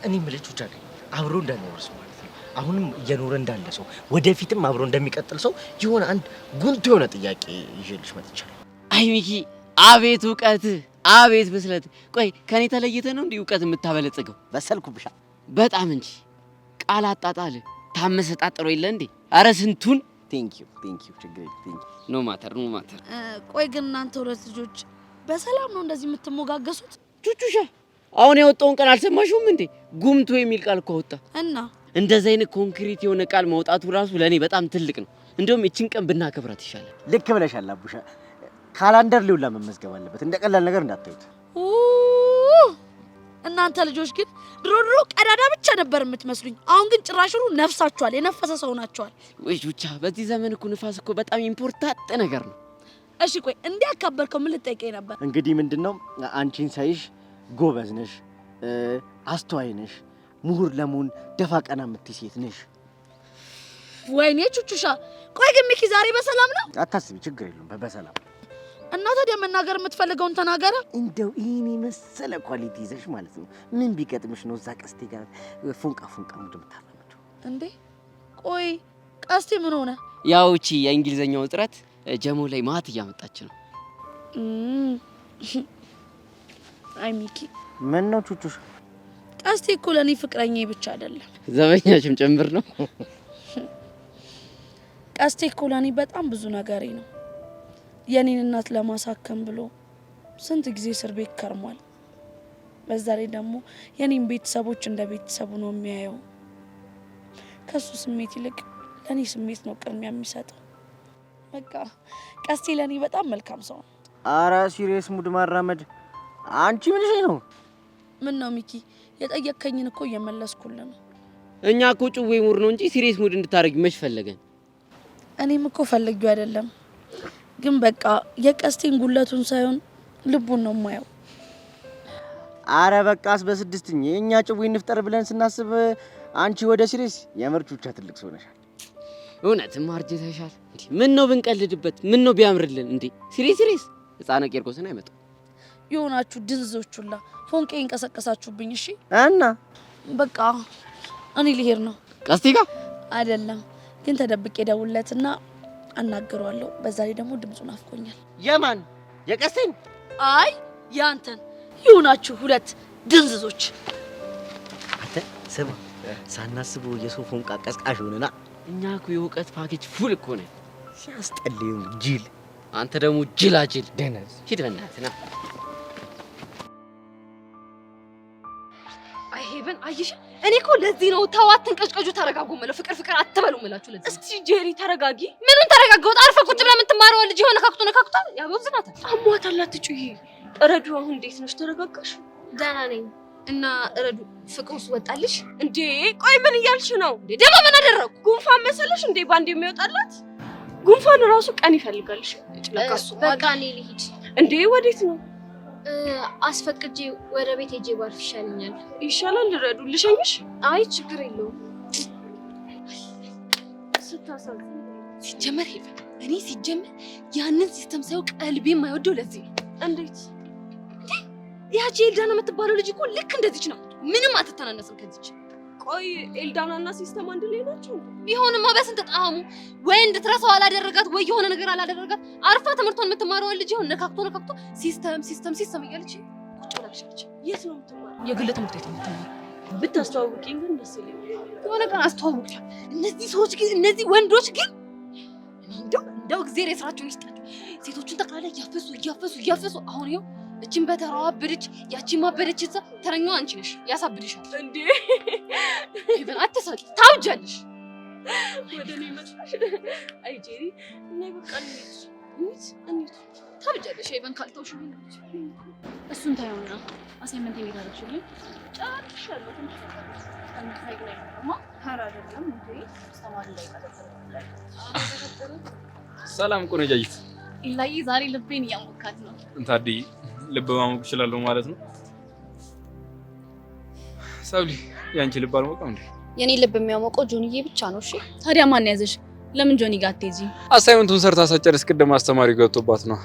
እኔ የምልህ ጃክ አብሮ እንዳልኖር ሰው ማለት ነው። አሁንም እየኖረ እንዳለ ሰው ወደፊትም አብሮ እንደሚቀጥል ሰው የሆነ አንድ ጉንቱ የሆነ ጥያቄ ይዤልሽ መጥቻለሁ። አይ ሚኪ፣ አቤት እውቀት፣ አቤት ብስለት። ቆይ ከኔ ተለይተህ ነው እንዴ እውቀት የምታበለጽገው? በሰልኩብሻ በጣም እንጂ። ቃል አጣጣል ታመሰጣጥሮ የለ እንዴ? አረ ስንቱን። ቴንክ ዩ ችግር የለም። ኖ ማተር። ቆይ ግን እናንተ ሁለት ልጆች በሰላም ነው እንደዚህ የምትሞጋገሱት? ቹቹሻ አሁን ያወጣውን ቃል አልሰማሽውም እንዴ? ጉምቱ የሚል ቃል እኮ ወጣ እና እንደዚህ አይነት ኮንክሪት የሆነ ቃል ማውጣቱ ራሱ ለኔ በጣም ትልቅ ነው። እንደውም እቺን ቀን ብናከብራት ይሻላል። ልክ ብለሻል አቡሻ። ካላንደር ሊውላ መመዝገብ አለበት። እንደ ቀላል ነገር እንዳታዩት። እናንተ ልጆች ግን ድሮ ቀዳዳ ብቻ ነበር የምትመስሉኝ። አሁን ግን ጭራሽኑ ነፍሳችኋል፣ የነፈሰ ሰው ናችኋል። ወይ ቹቻ፣ በዚህ ዘመን እኮ ንፋስ እኮ በጣም ኢምፖርታንት ነገር ነው። እሺ ቆይ እንዲያካበርከው ምን ልጠይቀኝ ነበር? እንግዲህ ምንድነው አንቺን ሳይሽ ጎበዝ ነሽ፣ አስተዋይ ነሽ፣ ምሁር ለመሆን ደፋ ቀና የምትይ ሴት ነሽ። ወይኔ ቹቹሻ፣ ቆይ ግን ሚኪ ዛሬ በሰላም ነው? አታስቢ፣ ችግር የለውም በሰላም። እና ታዲያ መናገር የምትፈልገውን ተናገረ። እንደው ይሄን መሰለ ኳሊቲ ይዘሽ ማለት ነው ምን ቢገጥምሽ ነው እዛ ቀስቴ ጋር ፉንቃ ሙድ የምታራምጂው እንዴ? ቆይ ቀስቴ ምን ሆነ? ያው እቺ የእንግሊዘኛው እጥረት ጀሞ ላይ ማት እያመጣች ነው። አይ ሚኪ፣ ምን ነው ቹቹሻ? ቀስቴ እኮ ለኔ ፍቅረኛዬ ብቻ አይደለም ዘበኛሽም ጭምር ነው። ቀስቴ እኮ ለኔ በጣም ብዙ ነገሬ ነው። የኔን እናት ለማሳከም ብሎ ስንት ጊዜ እስር ቤት ከርሟል። በዛ ላይ ደግሞ የኔን ቤተሰቦች እንደ ቤተሰቡ ነው የሚያየው። ከሱ ስሜት ይልቅ ለኔ ስሜት ነው ቅድሚያ የሚሰጠው። በቃ ቀስቴ ለኔ በጣም መልካም ሰው ነው። አረ ሲሪየስ ሙድ ማራመድ አንቺ ምን ነው? ምን ነው ሚኪ፣ የጠየቅከኝን እኮ እየመለስኩልህ ነው። እኛ እኮ ጭዌ ሙር ነው እንጂ ሲሪየስ ሙድ እንድታረጊ መች ፈለገን? እኔም እኮ ፈልጌው አይደለም፣ ግን በቃ የቀስቴን ጉለቱን ሳይሆን ልቡን ነው የማየው። አረ በቃስ በስድስትኝ የኛ ጭዌ እንፍጠር ብለን ስናስብ አንቺ ወደ ሲሪየስ የምርቹቻ ትልቅ ሰው ነሻል። እውነትም አርጅተሻል። እንዴ ምን ነው ብንቀልድበት? ምን ነው ቢያምርልን? እንዴ ሲሪየስ ህፃነ ቄርቆስን አይመጣው የሆናችሁ ድንዞቹላ ፎንቄ እንቀሰቀሳችሁብኝ። እሺ እና በቃ እኔ ልሄድ ነው። ቀስቴ ጋር አይደለም ግን ተደብቄ ደውለትና አናግረዋለሁ። በዛ ላይ ደግሞ ድምፁን አፍቆኛል። የማን የቀስቴን? አይ ያንተን። ይሁናችሁ ሁለት ድንዝዞች። አንተ ስማ፣ ሳናስበው የሶፎን ቀስቃሽ ሆነና እኛ እኮ የእውቀት ፓኬጅ ፉል እኮ ነን። ሲያስጠልዩ ጅል። አንተ ደግሞ ጅላጅል ደነዝ። ሂድ በእናትህ ና። አይ ሄቨን አይሽ፣ እኔ እኮ ለዚህ ነው ተዋት ተንቀጭቀጁ ተረጋጉ ማለት ፍቅር አትበሉ ማለት ለዚህ። እስቲ ጄሪ ተረጋጊ። ምኑን ተረጋጋው? አርፈህ ቁጭ ብለህ የምትማረው ልጅ የሆነ ካክቷል ያበዝናታል። አሟታል። አትጩሂ። ረዱ አሁን እንዴት ነሽ? ተረጋጋሽ? ደህና ነኝ። እና ረዱ ፍቅሩስ ወጣልሽ እንዴ? ቆይ ምን እያልሽ ነው እንዴ? ደግሞ ምን አደረኩ? ጉንፋን መሰለሽ እንዴ ባንዴ የሚወጣላት? ጉንፋን ራሱ ቀን ይፈልጋልሽ። ለካሱ በቃ እኔ ልሂድ። እንዴ ወዴት ነው? አስፈቅጄ ወደ ቤት ሄጄ ባርፍ ይሻለኛል። ይሻላል። ረዱ ልሸኝሽ? አይ ችግር የለውም። ስታሳዝን። ሲጀመር ሄቨን እኔ ያንን ሲስተም ሳይው ቀልቤ የማይወደው ለዚህ ነው። እንዴት? ያቺ ኤልዳና የምትባለው ልጅ እኮ ልክ እንደዚች ነው። ምንም አትተናነስም ከዚች። ቆይ ኤልዳናና ሲስተም አንድ ላይ ናቸው? ቢሆንማ በስንት ጣዕሙ። ወይ እንድትረሳው አላደረጋት ወይ የሆነ ነገር አላደረጋት። አርፋ ትምህርቷን የምትማረው ልጅ ይሁን ነካክቶ ሲስተም እያለች ቁጭ ብላለች። የት ነው የምትማረው? የግል ትምህርት ቤት የምትማረው። ብታስተዋውቂኝ ግን ደስ ይለኛል። የሆነ ቀን አስተዋውቅሻለሁ። እነዚህ ሰዎች ግን እነዚህ ወንዶች ግን እንደው እግዚአብሔር የስራቸውን ይስጣቸው። ሴቶቹን ጠቅላላ እያፈሱ አሁን ይኸው እቺን በተራዋ አበደች፣ ያቺን ማበደች። እዛ ተረኛዋ አንቺ ነሽ። ያሳብድሻል እንዴ? ይበል አትሳቂ፣ ታውጃለሽ። ወደኔ መጣሽ። አይ ጄሪ እና በቃ እንዴት ታውጃለሽ። ይበል ካልተውሽ እሱን ታየውና አሳይመንት እንዴት አደረግሽልኝ? ጨርሻለሁ። ሰላም ቆነጃጅት። ኢላዬ ዛሬ ልቤን እያሞካት ነው። እንታዲ ልብ ማሞቅ እችላለሁ ማለት ነው። ሰብሊ ያንቺ ልብ አልሞቀም እንዴ? የኔ ልብ የሚያሞቀው ጆንዬ ብቻ ነው። እሺ ታዲያ ማን ያዘሽ? ለምን ጆኒ ጋር አትሄጂ? አሳይመንቱን ሰርታ ሳጨርስ ቅድም አስተማሪ ገብቶባት ነው።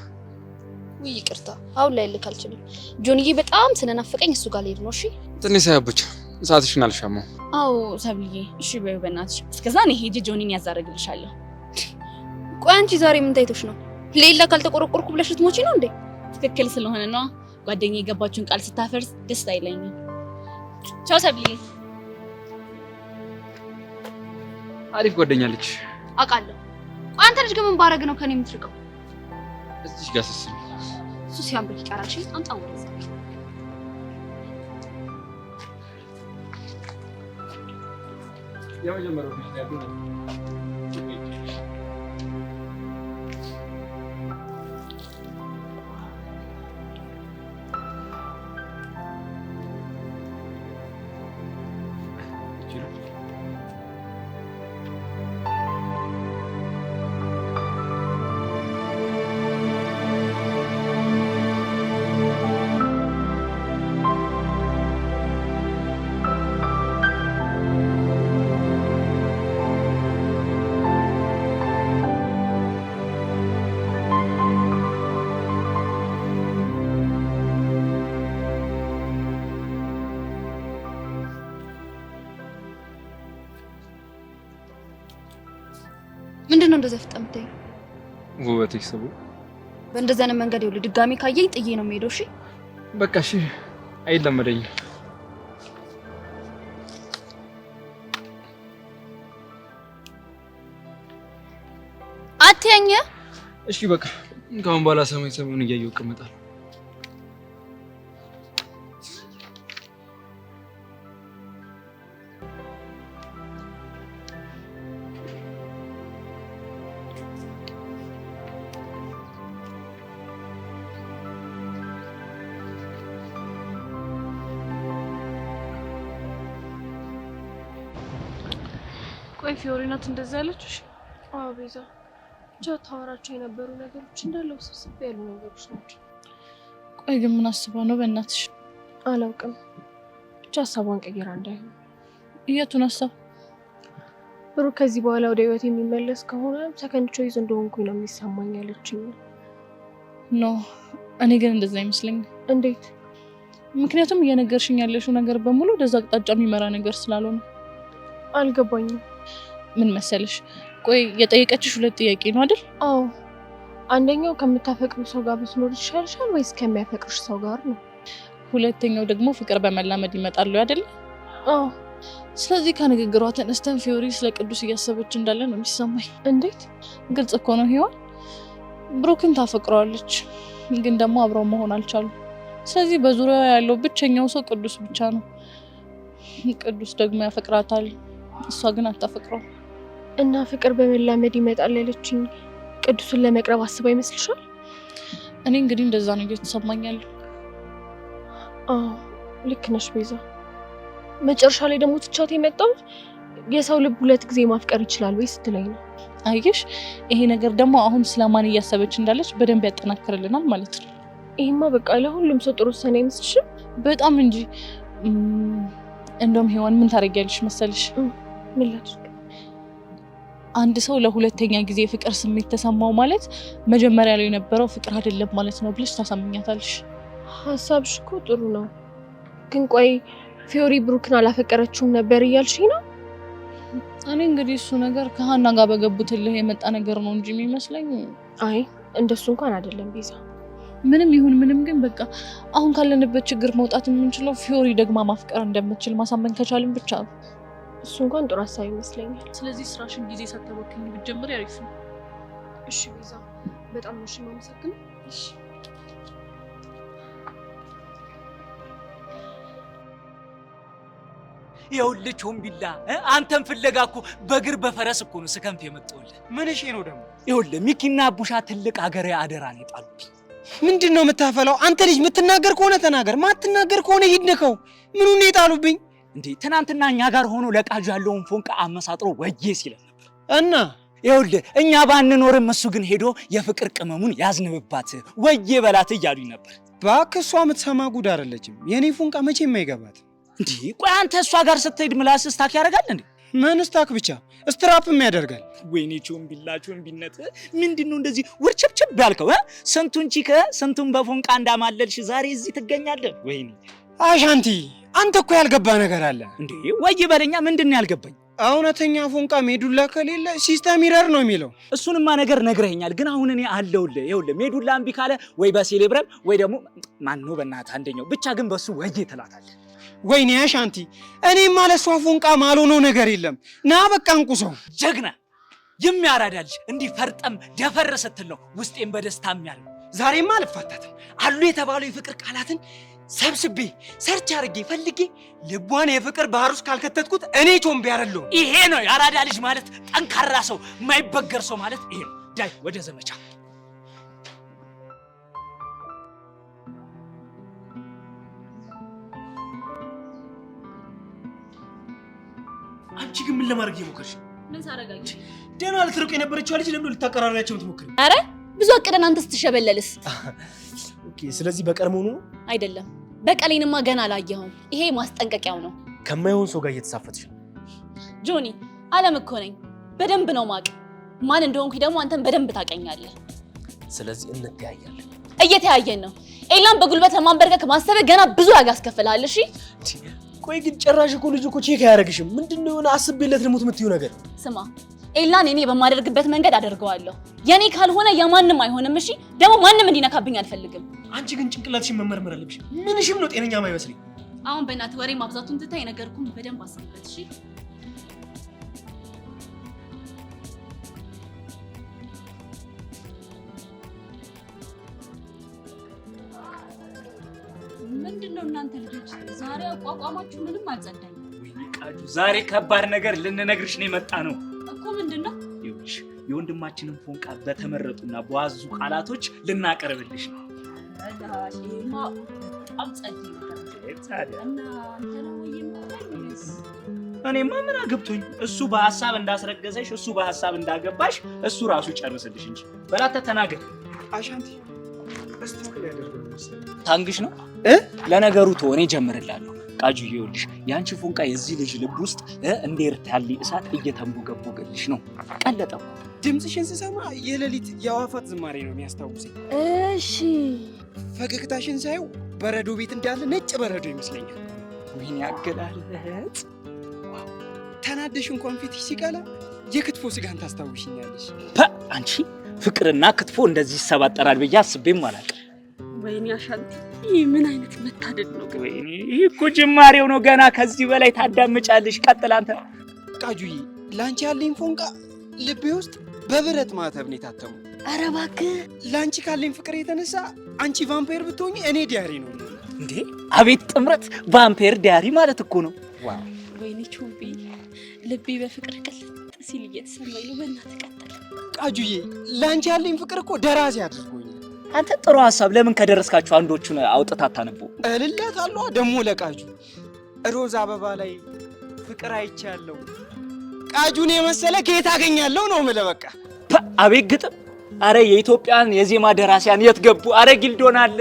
ውይ ይቅርታ፣ አሁን ላይ ልክ አልችልም። ጆንዬ በጣም ስለናፈቀኝ እሱ ጋር ልሄድ ነው። እሺ ትንሽ ሳያብቻ ሰዓትሽን አልሻማው። አዎ ሰብልዬ፣ እሺ በይው በእናትሽ። እስከዛ እኔ ሄጄ ጆኒን ያዛረግልሻለሁ። ቆይ አንቺ ዛሬ ምን ታይቶሽ ነው? ሌላ ካልተቆረቆርኩ ብለሽ ልትሞቺ ነው እንዴ? ትክክል ስለሆነ ነው። ጓደኛዬ የገባችውን ቃል ስታፈርስ ደስ አይለኝም። ቻው ሰብልዬ። አሪፍ ጓደኛለች። አውቃለሁ። ቆይ አንተ ልጅ ግን ምን ባረግ ነው ከኔ የምትርቀው? እዚህ ጋር ስስል እሱ ሲያምር ይቀራል። እሺ አምጣው ወደዛ። የመጀመሪያው ልጅ ያለው ምንድነው እንደዛ ፍጠምተኝ? ውበትሽ ሰው በእንደዛ አይነት መንገድ ይኸውልህ ድጋሚ ካየኝ ጥዬ ነው የምሄደው። እሺ በቃ እሺ፣ አይለመደኝ። አትያኝ። እሺ በቃ ካሁን በኋላ ሰማዩን እያየሁ እቀመጣለሁ። ቆይ ፊዮሪ ናት እንደዛ ያለችሽ? አዎ ቤዛ፣ ብቻ ታወራቸው የነበሩ ነገሮች እንዳለ ውስብስብ ያሉ ነገሮች ናቸው። ቆይ ግን ምን አስባ ነው? በእናትሽ አላውቅም፣ ብቻ ሀሳቧን ቀይራ እንዳይሆን። የቱን ሀሳብ? ብሩክ ከዚህ በኋላ ወደ ህይወት የሚመለስ ከሆነ ሰከንድ ቾይዝ እንደሆንኩኝ ነው የሚሰማኝ ያለችኝ። ኖ እኔ ግን እንደዛ አይመስለኝም። እንዴት? ምክንያቱም እየነገርሽኝ ያለሽው ነገር በሙሉ ወደዛ አቅጣጫ የሚመራ ነገር ስላልሆነ። አልገባኝም። ምን መሰለሽ፣ ቆይ የጠየቀችሽ 2 ጥያቄ ነው አይደል? አዎ። አንደኛው ከምታፈቅሪው ሰው ጋር ብትኖር ይሻልሻል ወይስ ከሚያፈቅርሽ ሰው ጋር ነው? ሁለተኛው ደግሞ ፍቅር በመላመድ ይመጣሉ አይደል? አዎ። ስለዚህ ከንግግሯ ተነስተን ፊዮሪ ስለ ቅዱስ እያሰበች እንዳለ ነው የሚሰማኝ። እንዴት? ግልጽ እኮ ነው ሔዋን። ብሩክን ታፈቅረዋለች፣ ግን ደግሞ አብረው መሆን አልቻሉም። ስለዚህ በዙሪያው ያለው ብቸኛው ሰው ቅዱስ ብቻ ነው። ቅዱስ ደግሞ ያፈቅራታል፣ እሷ ግን አታፈቅረው። እና ፍቅር በመላመድ ይመጣል ያለችኝ ቅዱስን ለመቅረብ አስባ ይመስልሻል? እኔ እንግዲህ እንደዛ ነው እየተሰማኛል። አዎ ልክ ነሽ ቤዛ። መጨረሻ ላይ ደግሞ ትቻት የመጣሁት የሰው ልብ 2 ጊዜ ማፍቀር ይችላል ወይ ስትለኝ ነው። አየሽ፣ ይሄ ነገር ደግሞ አሁን ስለማን እያሰበች እንዳለች በደንብ ያጠናክርልናል ማለት ነው። ይሄማ በቃ ለሁሉም ሰው ጥሩ ሰኔ አይመስልሽም? በጣም እንጂ። እንደውም ሔዋን ምን ታደርጊያለሽ መሰልሽ? ምን ላድርግ? አንድ ሰው ለሁለተኛ ጊዜ ፍቅር ስሜት ተሰማው ማለት መጀመሪያ ላይ የነበረው ፍቅር አይደለም ማለት ነው ብለሽ ታሳምኛታለሽ። ሀሳብሽ እኮ ጥሩ ነው፣ ግን ቆይ ፊዮሪ ብሩክን አላፈቀረችውም ነበር እያልሽኝ ነው? እኔ እንግዲህ እሱ ነገር ከሀና ጋር በገቡትልህ የመጣ ነገር ነው እንጂ የሚመስለኝ። አይ እንደሱ እንኳን አይደለም ቤዛ። ምንም ይሁን ምንም ግን በቃ አሁን ካለንበት ችግር መውጣት የምንችለው ፊዮሪ ደግማ ማፍቀር እንደምትችል ማሳመን ከቻልን ብቻ ነው። እሱ እንኳን ጥሩ ሀሳብ ይመስለኛል። ስለዚህ ስራሽን ጊዜ ሳታባክኝ ብትጀምሪ አሪፍ ነው። እሺ ቤዛ፣ በጣም ነው የማመሰግነው። እሺ ይኸውልህ ቾምቢላ፣ አንተን ፍለጋ እኮ በእግር በፈረስ እኮ ነው ስከንፍ የመጣሁልህ። ምን እሺ ነው ደግሞ? ይኸውልህ ሚኪና አቡሻ ትልቅ ሀገር አደራ ነው የጣሉብኝ። ምንድን ነው የምታፈላው? አንተ ልጅ የምትናገር ከሆነ ተናገር፣ ማትናገር ከሆነ ሂድ ንከው። ምኑን ነው የጣሉብኝ? እንዴ ትናንትና እኛ ጋር ሆኖ ለቃጁ ያለውን ፎንቃ አመሳጥሮ ወዬ ሲለን ነበር። እና ይኸውልህ እኛ ባንኖርም እሱ ግን ሄዶ የፍቅር ቅመሙን ያዝንብባት ወዬ በላት እያሉኝ ነበር። እባክህ እሷ የምትሰማ ጉድ አይደለችም። የኔ ፎንቃ መቼም አይገባት። እንዴ ቆይ አንተ እሷ ጋር ስትሄድ ምላስ ስታክ ያደርጋል እንዴ? ምን ስታክ ብቻ ስትራፕም ያደርጋል። ወይኔ ቾምቢላ ቾምቢነት ምንድነው እንደዚህ ውርችብችብ ያልከው? ስንቱን ቺከ ስንቱን በፎንቃ እንዳማለልሽ ዛሬ እዚህ ትገኛለህ? ወይኔ አሻንቲ፣ አንተ እኮ ያልገባ ነገር አለ እንዴ። ወይ በለኛ፣ ምንድነው ያልገባኝ? እውነተኛ ፎንቃ ሜዱላ ከሌለ ሲስተም ኢረር ነው የሚለው። እሱንማ ነገር ነግረኸኛል፣ ግን አሁን እኔ አለውልህ። ይኸውልህ ሜዱላ እምቢ ካለ ወይ በሴሌብረም ወይ ደግሞ ማነው በእናትህ አንደኛው ብቻ፣ ግን በሱ ወዬ ትላታለህ። ወይኔ አሻንቲ፣ እኔ ማለት ሷ ፎንቃ ማልሆነው ነገር የለም። ና በቃ እንቁሰው። ጀግና የሚያራዳልሽ እንዲህ ፈርጠም ደፈር ስትል ነው ውስጤን በደስታ የሚያለው። ዛሬማ አልፋታትም አሉ የተባሉ የፍቅር ቃላትን ሰብስቤ ሰርች አድርጌ ፈልጌ ልቧን የፍቅር ባህር ውስጥ ካልከተትኩት እኔ ቾምቢ አይደለሁ። ይሄ ነው የአራዳ ልጅ ማለት፣ ጠንካራ ሰው፣ የማይበገር ሰው ማለት ይሄ ነው። ዳይ ወደ ዘመቻ። አንቺ ግን ምን ለማድረግ እየሞከርሽ? ምን ሳረጋግሽ? ደህና ልትርቁ የነበረችው ልጅ ለምን ልታቀራሪያቸው የምትሞክሪ? አረ ብዙ አቅደን አንተ ስትሸበለልስ። ኦኬ፣ ስለዚህ በቀል መሆኑ ነው አይደለም። በቀሌንማ ገና አላየኸውም። ይሄ ማስጠንቀቂያው ነው። ከማይሆን ሰው ጋር እየተሳፈጥሽ ነው ጆኒ። አለም እኮ ነኝ፣ በደንብ ነው ማቅ። ማን እንደሆንኩኝ ደግሞ አንተን በደንብ ታውቀኛለህ። ስለዚህ እንተያያለን። እየተያየን ነው። ኤላን በጉልበት ለማንበርከክ ማሰብ ገና ብዙ ዋጋ ያስከፍላል። እሺ ቆይ ግን ጭራሽ እኮ ልጅ እኮ ቼክ አያደርግሽም። ምንድነው የሆነ አስቤለት ልሙት የምትይው ነገር? ስማ ኤላን እኔ በማደርግበት መንገድ አደርገዋለሁ። የኔ ካልሆነ የማንም አይሆንም። እሺ ደግሞ ማንም እንዲነካብኝ አልፈልግም። አንቺ ግን ጭንቅላትሽን መመርመር አለብሽ። ምንሽም ነው ጤነኛ ማይመስልኝ። አሁን በእናትህ ወሬ ማብዛቱን ትታይ ነገርኩን በደንብ አስብበት። እሺ ምንድነው እናንተ ልጆች ዛሬ አቋቋማችሁ ምንም አልጸዳኝ። ወይኔ ቃጁ ዛሬ ከባድ ነገር ልንነግርሽ ነው የመጣ ነው እኮ። ምንድነው? ይኸውልሽ የወንድማችንን ፎንቃ በተመረጡና በዋዙ ቃላቶች ልናቀርብልሽ ነው። አላሽማ አብጸዲ ታዲያ እና አንተ ነው የምትፈልጊስ? እኔማ ምን አገብቶኝ? እሱ በሐሳብ እንዳስረገዘሽ እሱ በሐሳብ እንዳገባሽ እሱ ራሱ ጨርስልሽ እንጂ በላተ ተናገር። አሻንቲ አስተካክል ያደርገው መሰለኝ። ታንግሽ ነው ለነገሩ ተወኔ ጀምርላለሁ። ቃጁ ይኸውልሽ ያንቺ ፎንቃ የዚህ ልጅ ልብ ውስጥ እንደ ኤርታሌ እሳት እየተንቦገቦገልሽ ነው። ቀለጠው። ድምፅሽን ስሰማ የሌሊት የአዋፋት ዝማሬ ነው የሚያስታውሰኝ። እሺ ፈገግታሽን ሳየው በረዶ ቤት እንዳለ ነጭ በረዶ ይመስለኛል። ወይኔ አገላለጥ! ተናደሽ እንኳን ፊትሽ ሲቀላ የክትፎ ስጋን ታስታውሽኛለሽ። አንቺ ፍቅርና ክትፎ እንደዚህ ይሰባጠራል ብዬ አስቤም አላውቅም። ወይኔ አሻንቲ ይህ ምን አይነት መታደድ ነው? ወይኔ ይህ እኮ ጅማሬው ነው። ገና ከዚህ በላይ ታዳምጫለሽ። ቀጥል አንተ። ቃጁዬ ለአንቺ ያለኝ ፎንቃ ልቤ ውስጥ በብረት ማተብ ነው የታተመው። ኧረ እባክህ ለአንቺ ካለኝ ፍቅር የተነሳ አንቺ ቫምፓየር ብትሆኚ እኔ ዲያሪ ነው እንዴ? አቤት ጥምረት! ቫምፓየር ዲያሪ ማለት እኮ ነው። ዋው! ወይኔ ቾምቢ ልቤ በፍቅር ቅልጥ ሲል እየተሰማኝ ነው። በእናትህ ቀጥል። ቃጁዬ ለአንቺ ያለኝ ፍቅር እኮ ደራሲ አድርጎኛል። አንተ ጥሩ ሀሳብ ለምን ከደረስካችሁ አንዶቹን አውጥታ አታነቡ? እልላታለሁ ደግሞ ለቃጁ ሮዝ አበባ ላይ ፍቅር አይቻለሁ ቃጁን የመሰለ ከየት አገኛለሁ ነው የምልህ። በቃ አቤት ግጥም! አረ የኢትዮጵያን የዜማ ደራሲያን የት ገቡ? አረ ጊልዶን አለ።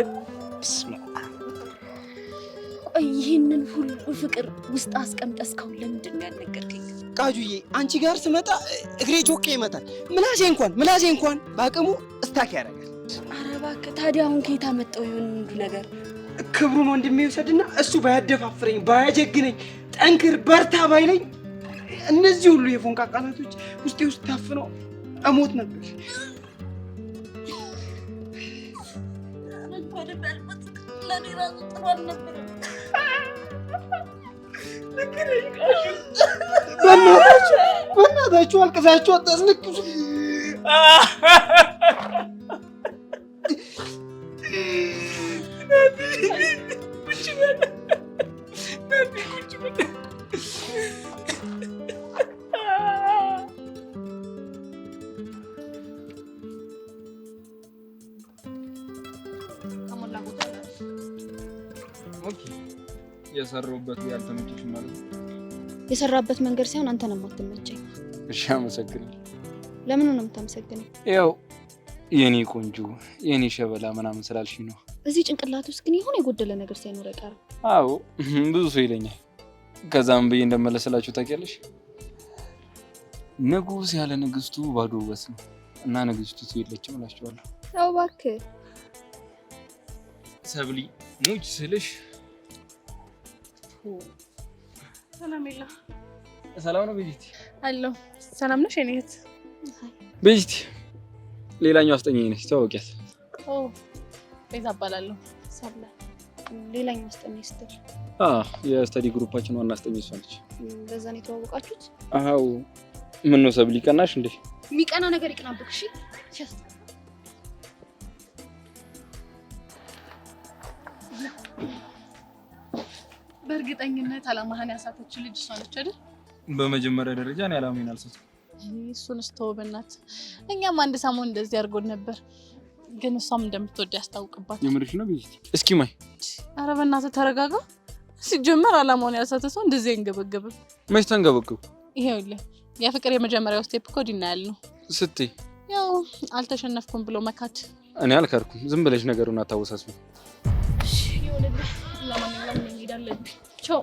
ቆይ ይህንን ሁሉ ፍቅር ውስጥ አስቀምጠህ እስካሁን ለምንድን ነው ያልነገርከኝ? ቃጁዬ አንቺ ጋር ስመጣ እግሬ ጮቄ ይመታል። ምላሴ እንኳን በአቅሙ እስታክ ያደርጋል። ኧረ እባክህ ታዲያ አሁን ከየት አመጣው ይሆን ሁሉ ነገር? ክብሩን ወንድሜ ይውሰድና እሱ ባያደፋፍረኝ ባያጀግነኝ ጠንክር በርታ ባይለኝ እነዚህ ሁሉ የፎንቃ ቃላቶች ውስጤ ውስጥ ታፍነው እሞት ነበር። ለኔ ራሱ ጥሩ አልነበረም። በእናታችሁ አልቅሳችሁ አታስለቅሱ። የሰራሁበት ያልተመቸሽ ማለት ነው? የሰራበት መንገድ ሳይሆን አንተ ነው የማትመቸኝ። እሺ አመሰግናለሁ። ለምን ነው የምታመሰግነኝ? ያው የኔ ቆንጆ የኔ ሸበላ ምናምን ስላልሽኝ ነው። እዚህ ጭንቅላት ውስጥ ግን የሆነ የጎደለ ነገር ሳይኖር አይቀርም። አዎ ብዙ ሰው ይለኛል። ከዛም ብዬ እንደመለስላችሁ ታውቂያለሽ። ንጉስ ያለ ንግስቱ ባዶ ውበት ነው እና ንግስቱ የለችም እላችኋለሁ። ያው እባክህ ሰብሊ ሙች ስልሽ ሰላም የለ። ሰላም ነው ቤቲ? አለሁ። ሰላም ነሽ የኔ እህት? ቤቲ ሌላኛው አስጠኛኝ ነች፣ ተዋወቂያት። ኦ ቤዛ እባላለሁ። ሰብለ ሌላኛው አስጠኛኝ ስትል? የስተዲ ግሩፓችን ዋና አስጠኛኝ እሷ ነች። በዛ ነው የተዋወቃችሁት? አዎ። ምን ነው ሰብሊ ቀናሽ እንዴ? የሚቀና ነገር ይቅናብክ። እሺ ሸስት በእርግጠኝነት አላማህን ያሳተች ልጅ እሷ ነች አይደል? በመጀመሪያ ደረጃ እኔ አላማዬን አልሳትኩም። እሱን ስተው በእናትህ። እኛም አንድ ሰሞን እንደዚህ አድርጎን ነበር፣ ግን እሷም እንደምትወድ ያስታውቅባት። የምርሽ ነው ቤቲ? እስኪ ማይ። ኧረ በእናትህ ተረጋጋ። ሲጀመር አላማውን ያሳተ ሰው እንደዚህ አይንገበገብም። መች ተንገበገቡ? ይሄውልህ የፍቅር የመጀመሪያው ስቴፕ እኮ ዲናያል ነው ስትይ፣ ያው አልተሸነፍኩም ብሎ መካድ። እኔ አልካድኩም። ዝም ብለሽ ነገሩን አታወሳስቢ። እሺ ይኸውልህ፣ ለማንኛውም እንሄዳለን። ቻው።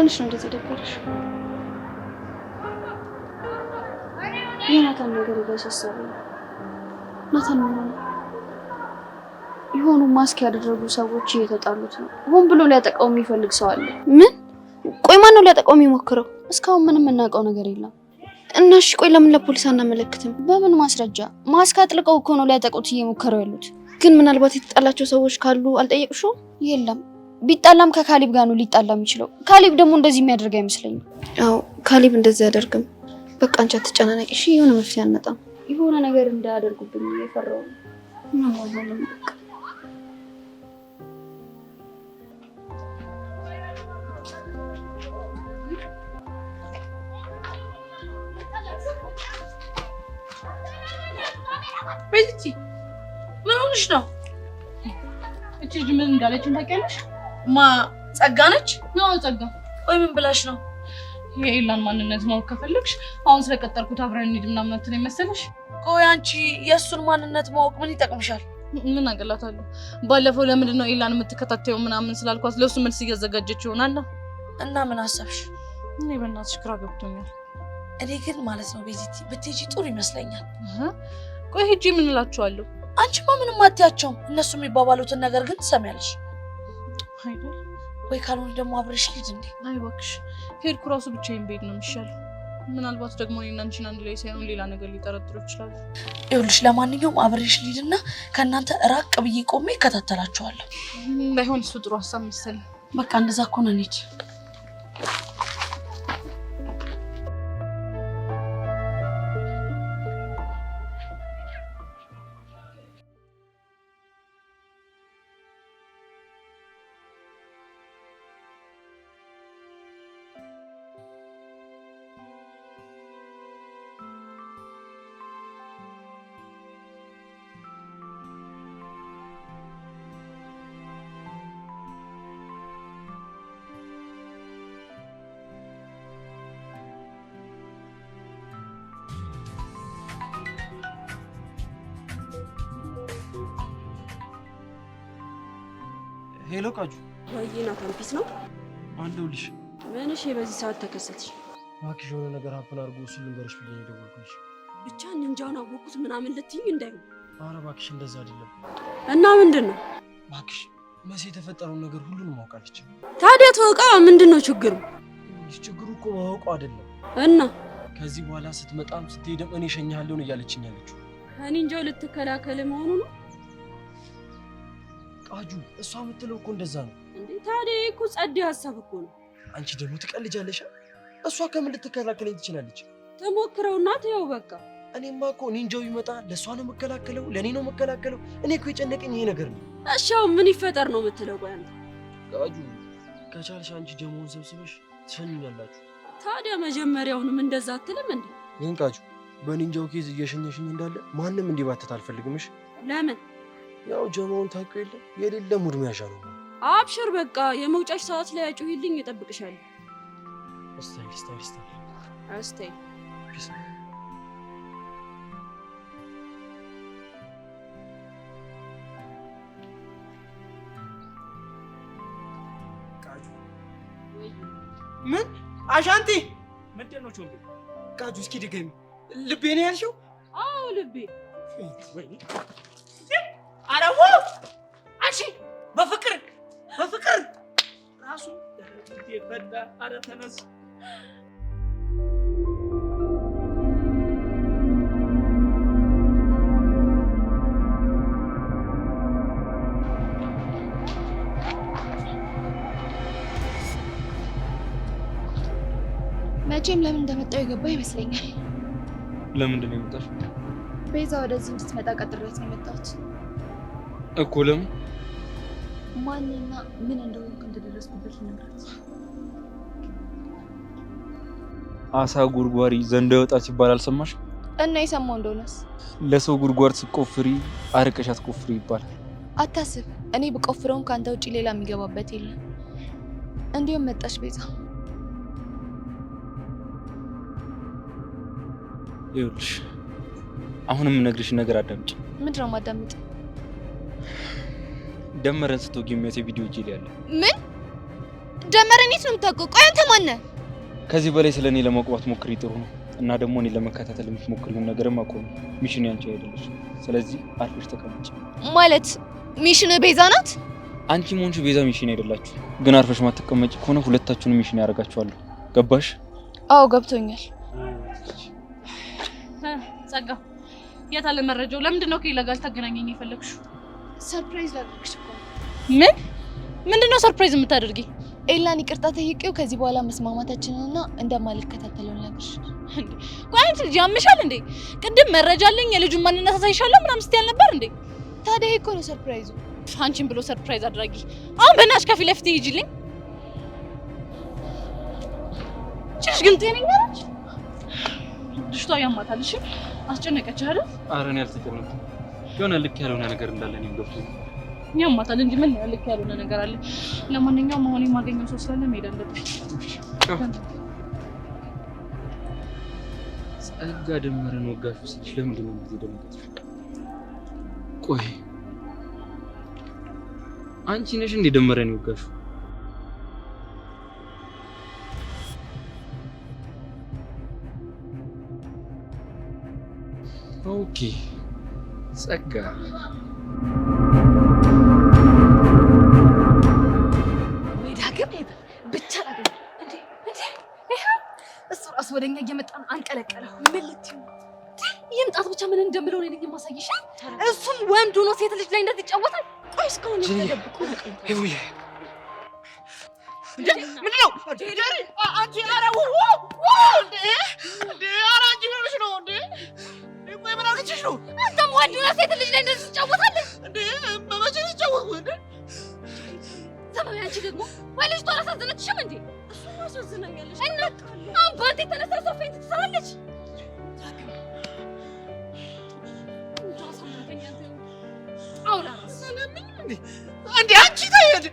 ሆነሽ ነው እንደዚህ ደበረሽ? የናታን ነገር እያሳሰበኝ ነው። ናታን ምን ሆነ? የሆኑ ማስክ ያደረጉ ሰዎች እየተጣሉት ነው። ሆን ብሎ ሊያጠቃው የሚፈልግ ሰው አለ። ምን? ቆይ ማን ነው ሊያጠቃው የሚሞክረው? እስካሁን ምንም የምናውቀው ነገር የለም። እና እሺ ቆይ ለምን ለፖሊስ አናመለክትም? በምን ማስረጃ? ማስክ አጥልቀው እኮ ነው ሊያጠቁት እየሞከሩ ያሉት። ግን ምናልባት የተጣላቸው ሰዎች ካሉ አልጠየቅሽው? የለም። ቢጣላም ከካሊብ ጋር ነው ሊጣላ የሚችለው። ካሊብ ደግሞ እንደዚህ የሚያደርግ አይመስለኝም። አዎ ካሊብ እንደዚህ አያደርግም። በቃ አንቺ አትጨናነቂ እሺ። የሆነ መፍትሄ አናጣም። የሆነ ነገር እንዳያደርጉብኝ እየፈራሁ ነው። ቤቲ ምን ሆነሽ ነው? እቺ ልጅ ምን እንዳለችን ታውቂያለሽ? ጸጋ ነች? ነው ጸጋ። ቆይ ምን ብላሽ ነው? የኤላን ማንነት ማወቅ ከፈለግሽ አሁን ስለቀጠርኩት አብረን እንሂድ ምናምን አትለኝ መሰለሽ? ቆይ አንቺ የእሱን ማንነት ማወቅ ምን ይጠቅምሻል? ምን አገላታለሁ? ባለፈው ለምንድን ነው ኤላን የምትከታተየው ምናምን ስላልኳት ለእሱ መልስ እያዘጋጀች ይሆናል። እና ምን አሰብሽ? እኔ በእናትሽ ግራ ገብቶኛል። እኔ ግን ማለት ነው ቤዚቲ ብትሄጂ ጥሩ ይመስለኛል። ቆይ ሂጂ ምን እላቸዋለሁ? አንቺማ ምንም አትያቸውም። እነሱ የሚባባሉትን ነገር ግን ትሰሚያለሽ አይደል? ወይ ካልሆነ ደግሞ አብረሽ ሂድ እንዴ? አይ እባክሽ ሄድኩ ራሱ ብቻዬን ብሄድ ነው የሚሻለው። ምናልባት ደግሞ እኔና አንቺን አንድ ላይ ሳይሆን ሌላ ነገር ሊጠረጥሩ ይችላሉ። ይኸውልሽ ለማንኛውም አብረሽ ሂድና ከእናንተ ራቅ ብዬ ቆሜ እከታተላቸዋለሁ። ባይሆን እሱ ጥሩ ሀሳብ መሰለኝ። በቃ እንደዛ እኮ ነው። እንሂድ። ሄሎ ቃጁ። ወይ ናታን ፒስ ነው አለሁልሽ። ምን እሺ፣ በዚህ ሰዓት ተከሰትሽ? እባክሽ የሆነ ነገር ሀፕን አድርጎ እሱን ልንገርሽ ብዬሽ ነው የደወልኩልሽ። ብቻ እንጃውን አወኩት ምናምን ልትይኝ እንዳይሆን። ኧረ እባክሽ እንደዛ አይደለም። እና ምንድን ነው? እባክሽ መሲ የተፈጠረውን ነገር ሁሉንም ማውቃለች። ታዲያ ተወቃ ምንድን ነው ችግሩ? ችግሩ እኮ ማወቁ አይደለም። እና ከዚህ በኋላ ስትመጣም ስትሄድም እኔ እሸኝሃለሁ ነው እያለችኝ ያለችው። እኔ እንጃው ልትከላከል መሆኑ ነው። ቃጁ እሷ የምትለው እኮ እንደዛ ነው እንዴ? ታዲያ እኮ ጸዴ ሀሳብ እኮ ነው። አንቺ ደግሞ ትቀልጃለሽ። እሷ ከምን ልትከላከለኝ ትችላለች? ተሞክረውና ተይው በቃ። እኔማ እኮ ኒንጃው ይመጣ ለእሷ ነው መከላከለው፣ ለእኔ ነው መከላከለው። እኔ እኮ የጨነቀኝ ይሄ ነገር ነው። እሻው ምን ይፈጠር ነው የምትለው? ቆይ አንተ ቃጁ ከቻልሽ አንቺ ደሞን ሰብስበሽ ትሸኙኛላችሁ። ታዲያ መጀመሪያውንም እንደዛ አትልም እንዴ? ግን ቃጁ በኒንጃው ኬዝ እየሸኘሽኝ እንዳለ ማንም እንዲባተት አልፈልግምሽ። ለምን? ያው ጀማውን ታውቂው የለ የሌለ ሙድ መያዣ ነው። አብሽር በቃ የመውጫሽ ሰዓት ላይ አጭሁልኝ፣ እጠብቅሻለሁ። እስታይ እስታይ ምን አሻንቲ ምንድን ነው ቾምቤ? ቃጁ እስኪ ድገሚ። ልቤ ነው ያልሽው? አዎ ልቤ። አረው አንቺ በፍቅር ራሱ ይፈዳ። አረ ተነስ። መቼም ለምን እንደመጣው የገባው ይመስለኛል። ለምንድን ነው የመጣሽው? ቤዛ ወደዚህ እንድትመጣ ቀጥሬያት ነው የመጣሁት እኮ። ለምን? ማንና ምን እንደሆንኩ እንደደረስኩበት ልነግራት። አሳ ጉርጓሪ ዘንዶ ይወጣል ሲባል አልሰማሽ? እና የሰማው እንደሆነስ? ለሰው ጉርጓር ስትቆፍሪ አርቀሽ አትቆፍሪ ይባላል። አታስብ፣ እኔ ብቆፍረውም ከአንተ ውጪ ሌላ የሚገባበት የለም። እንዲሁም መጣሽ ቤዛ። ይኸውልሽ አሁንም የምነግርሽ ነገር አዳምጪ። ምንድን ነው የማዳምጥ? ደመረን ስትወጊ የሚያሳይ ቪዲዮ እጄ ላይ አለ። ምን ደመረን የት ነው የምታውቀው? ቆይ አንተ ማን ነህ? ከዚህ በላይ ስለኔ ለማውቃት ሞክሪ ጥሩ ነው። እና ደግሞ እኔ ለመከታተል የምትሞክሪውን ነገርም አቆም። ሚሽን ያንቺ አይደለሽ። ስለዚህ አርፈሽ ተቀመጪ። ማለት ሚሽን ቤዛ ናት? አንቺ ሞንቹ ቤዛ ሚሽን አይደላችሁ። ግን አርፈሽ ማትቀመጪ ከሆነ ሁለታችሁንም ሚሽን ያደርጋችኋለሁ። ገባሽ? አዎ ገብቶኛል። ጸጋ የት አለ መረጃው? ለምንድን ነው ከሌላ ጋር ታገናኘኝ የፈለግሽው? ሰርፕራይዝ ላድርግሽ እኮ። ምን? ምንድን ነው ሰርፕራይዝ የምታደርጊ? ኤላን ይቅርታ ጠይቄው ከዚህ በኋላ መስማማታችንንና እንደማልከታተለው ልነግርሽ። ቆይ አንቺ ልጅ ያምሻል እንዴ? ቅድም መረጃ አለኝ የልጁን ማንነት አሳይሻለሁ ምናምን ስትይ አልነበር እንዴ? ታዲያ እኮ ነው ሰርፕራይዙ። አንቺን ብሎ ሰርፕራይዝ አድራጊ። አሁን በእናትሽ ከፊት ለፊት ሂጂልኝ። ችግር ግን ጤነኛ ነች? ልጅቷ ያማታል። እሺ አስጨነቀች አይደል? ኧረ እኔ አልተጨነቅኩም። የሆነ ልክ ያልሆነ ነገር እንዳለ እኔም ገብቶኝ ያማታል እንጂ ምን ልክ ያልሆነ ነገር አለ? ለማንኛውም አሁን የማገኘው ሰው ስላለ መሄድ አለብኝ። ጸጋ ደመረን ወጋሹ ስልሽ ለምንድን ነው እንደዚህ ደምቀሽ? ቆይ አንቺ ነሽ እንደ ደመረን ወጋሹ? ኦኬ ጸጋ እሱ ወደኛ እየመጣ ነው። አንቀለቀለው። ምን ልትዩ? ይምጣት ብቻ ምን እንደምለው ነው የማሳይሽ። እሱም ወንድ ሆኖ ሴት ልጅ ላይ እንደዚህ ይጫወታል። ቆይ እስካሁን ተደብቆ ነው። ይውዬ ምን ነው? አንቺ አራው እንዴ አራንጂ ምንሽ ነው እንዴ? ቆይ ምን አልከችሽ ነው? አንተም ወንድ ሆኖ ሴት ልጅ ላይ እንደዚህ ይጫወታል እንዴ? በመቼ ይጫወቱ እንዴ? ዘመን አንቺ ደግሞ ወይ ልጅ ቷ አላሳዘነችሽም እንዴ? እሱ አሳዝናኛለሽ። እና አሁን ባንተ የተነሳ ሰው ፌንት ትሰራለች። እንዴ አንቺ ታየድ